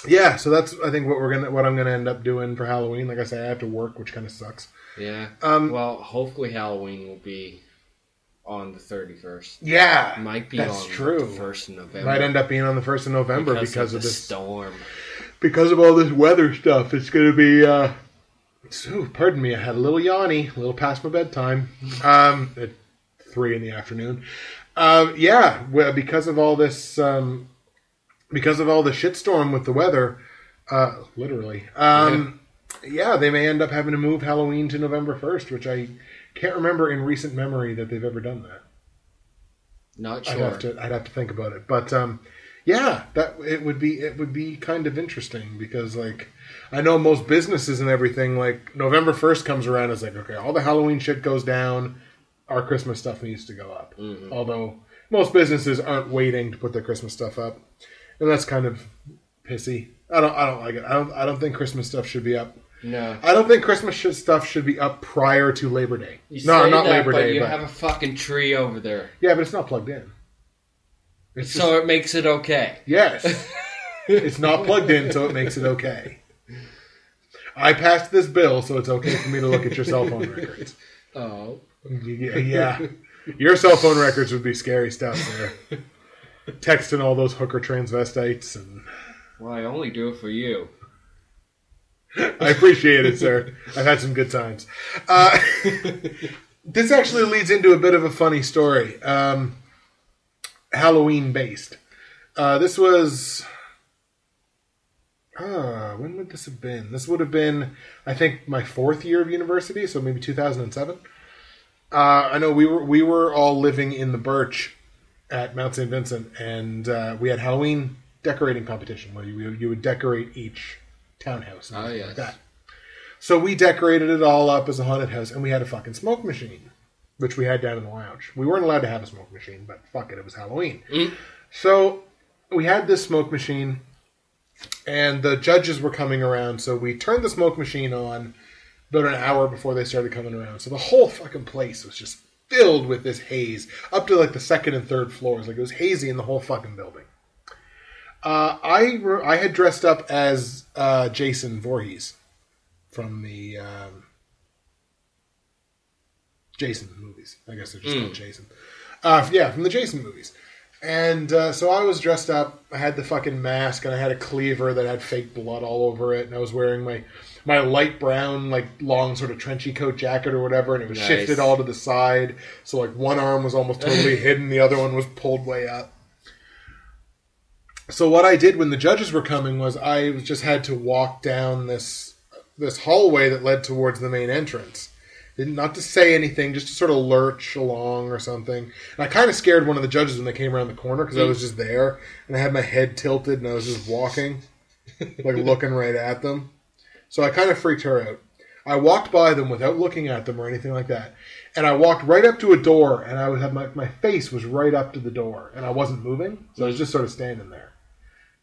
Yeah, so that's I think what I'm going to end up doing for Halloween. Like I say, I have to work, which kind of sucks. Yeah. Well, hopefully Halloween will be on the 31st. Yeah, might be that's on true. The 1st of November. Might end up being on the 1st of November because of this storm. Because of all this weather stuff, it's going to be. Pardon me, I had a little yawny, a little past my bedtime. At 3 in the afternoon. Yeah, well, because of all this, because of all the shitstorm with the weather, literally. Yeah, they may end up having to move Halloween to November 1st, which I can't remember in recent memory that they've ever done that. Not sure. I'd have to think about it, but yeah, that it would be kind of interesting because like I know most businesses and everything like November 1st comes around, it's like okay, all the Halloween shit goes down, our Christmas stuff needs to go up. Although most businesses aren't waiting to put their Christmas stuff up, and that's kind of pissy. I don't like it. I don't think Christmas stuff should be up. No. I don't think Christmas stuff should be up prior to Labor Day. Not Labor Day, but you have a fucking tree over there. Yeah, but it's not plugged in. So it makes it okay. Yes. It's not plugged in, so it makes it okay. I passed this bill, so it's okay for me to look at your cell phone records. Oh. Yeah. Your cell phone records would be scary stuff there. Texting all those hooker transvestites and... Well, I only do it for you. I appreciate it, sir. I've had some good times. This actually leads into a bit of a funny story. Halloween based. This was... when would this have been? This would have been, I think, my 4th year of university, so maybe 2007. I know we were all living in the Birch at Mount St. Vincent, and we had Halloween decorating competition where you would decorate each townhouse and like that. So we decorated it all up as a haunted house, and we had a fucking smoke machine, which we had down in the lounge. We weren't allowed to have a smoke machine, but fuck it was Halloween. So we had this smoke machine, and the judges were coming around, so we turned the smoke machine on about an hour before they started coming around. So the whole fucking place was just filled with this haze, up to like the 2nd and 3rd floors. Like it was hazy in the whole fucking building. I had dressed up as Jason Voorhees from the Jason movies. I guess they're just called Jason. From the Jason movies. And so I was dressed up. I had the fucking mask, and I had a cleaver that had fake blood all over it. And I was wearing my light brown, like long sort of trenchy coat jacket or whatever, and it was shifted all to the side. So like one arm was almost totally hidden, the other one was pulled way up. So what I did when the judges were coming was I just had to walk down this hallway that led towards the main entrance. Not to say anything, just to sort of lurch along or something. And I kind of scared one of the judges when they came around the corner because I was just there and I had my head tilted and I was just walking, like looking right at them. So I kind of freaked her out. I walked by them without looking at them or anything like that. And I walked right up to a door and I would have my face was right up to the door and I wasn't moving. So I was just sort of standing there.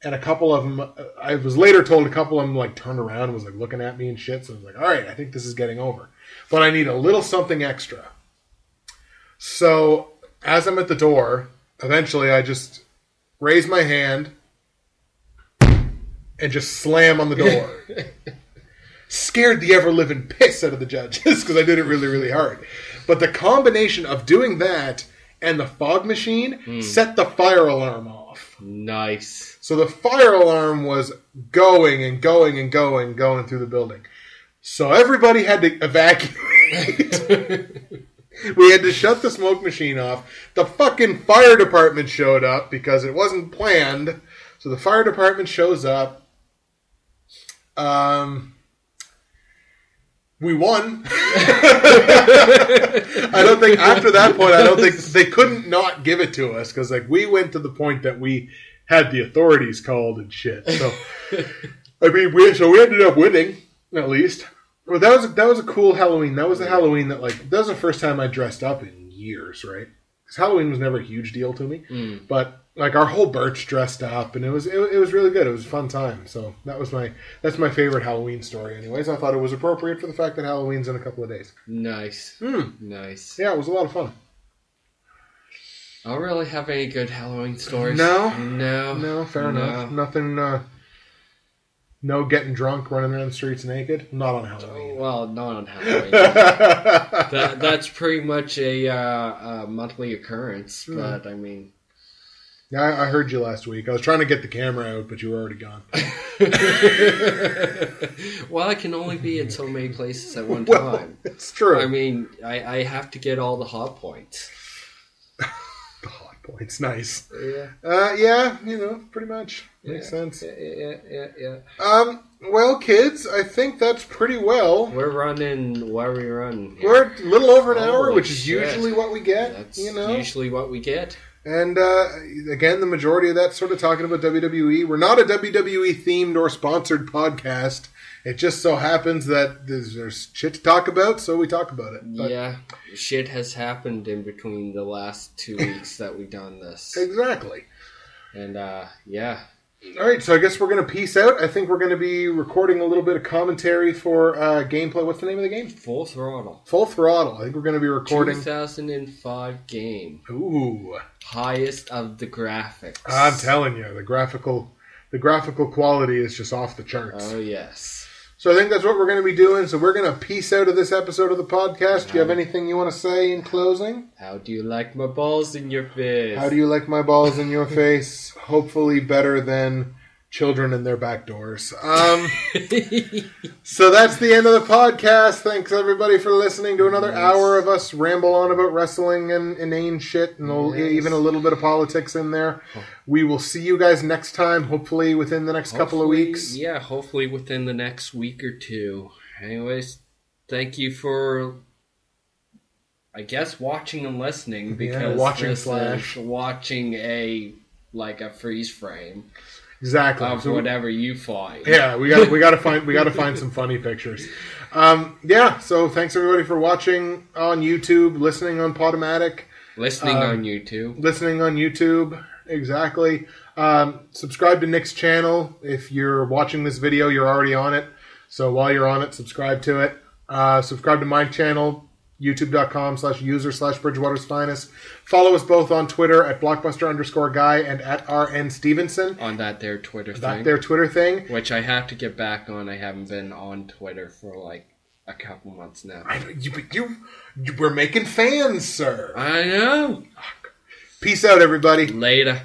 And a couple of them, I was later told a couple of them like turned around and was like looking at me and shit. So I was like, all right, I think this is getting over. But I need a little something extra. So as I'm at the door, eventually I just raise my hand and just slam on the door. Scared the ever-living piss out of the judges because I did it really, really hard. But the combination of doing that and the fog machine set the fire alarm off. Nice. So the fire alarm was going and going and going through the building. So everybody had to evacuate. We had to shut the smoke machine off. The fucking fire department showed up because it wasn't planned. So the fire department shows up. We won. I don't think after that point, I don't think they couldn't not give it to us because like we went to the point that we had the authorities called and shit. So I mean, we ended up winning at least. Well, that was a cool Halloween. That was a Halloween that that was the first time I dressed up in years, right? Because Halloween was never a huge deal to me, but like our whole Birch dressed up, and it was really good. It was a fun time. So that's my favorite Halloween story. Anyways, I thought it was appropriate for the fact that Halloween's in a couple of days. Nice, nice. Yeah, it was a lot of fun. I don't really have any good Halloween stories. No, fair enough. Nothing. No getting drunk, running around the streets naked. Not on Halloween. Well, not on Halloween. That's pretty much a monthly occurrence. But I mean, yeah, I heard you last week. I was trying to get the camera out, but you were already gone. Well, I can only be in so many places at one time. It's true. I mean, I have to get all the hot points. The hot points, nice. Yeah. Yeah, pretty much. Makes sense. Yeah. Well, kids, I think that's pretty well. We're running. What are we running? Here? We're a little over an hour, which is usually what we get. That's usually what we get. And again, the majority of that's sort of talking about WWE. We're not a WWE themed or sponsored podcast. It just so happens that there's shit to talk about, so we talk about it. But yeah, shit has happened in between the last 2 weeks that we've done this. Exactly. And yeah. All right, so I guess we're going to peace out. I think we're going to be recording a little bit of commentary for gameplay. What's the name of the game? Full Throttle. Full Throttle. I think we're going to be recording 2005 game. Ooh. Highest of the graphics. I'm telling you, the graphical quality is just off the charts. Oh, yes. So I think that's what we're going to be doing. So we're going to peace out of this episode of the podcast. Do you have anything you want to say in closing? How do you like my balls in your face? How do you like my balls in your face? Hopefully better than children in their back doors. So that's the end of the podcast. Thanks everybody for listening to another hour of us ramble on about wrestling and inane shit and even a little bit of politics in there. We will see you guys next time, hopefully within the next couple of weeks. Yeah, hopefully within the next week or two. Anyways, thank you for, I guess, watching and listening, because watching a freeze frame. Exactly. Of whatever you find. Yeah, we got to find some funny pictures. So thanks everybody for watching on YouTube, listening on Podomatic. Listening on YouTube. Exactly. Subscribe to Nick's channel. If you're watching this video, you're already on it. So while you're on it, subscribe to it. Subscribe to my channel, youtube.com/user/Bridgewater's Finest. Follow us both on Twitter at Blockbuster_Guy and at RN Stevenson. On that there Twitter thing. Which I have to get back on. I haven't been on Twitter for like a couple months now. You we're making fans, sir. I know. Peace out, everybody. Later.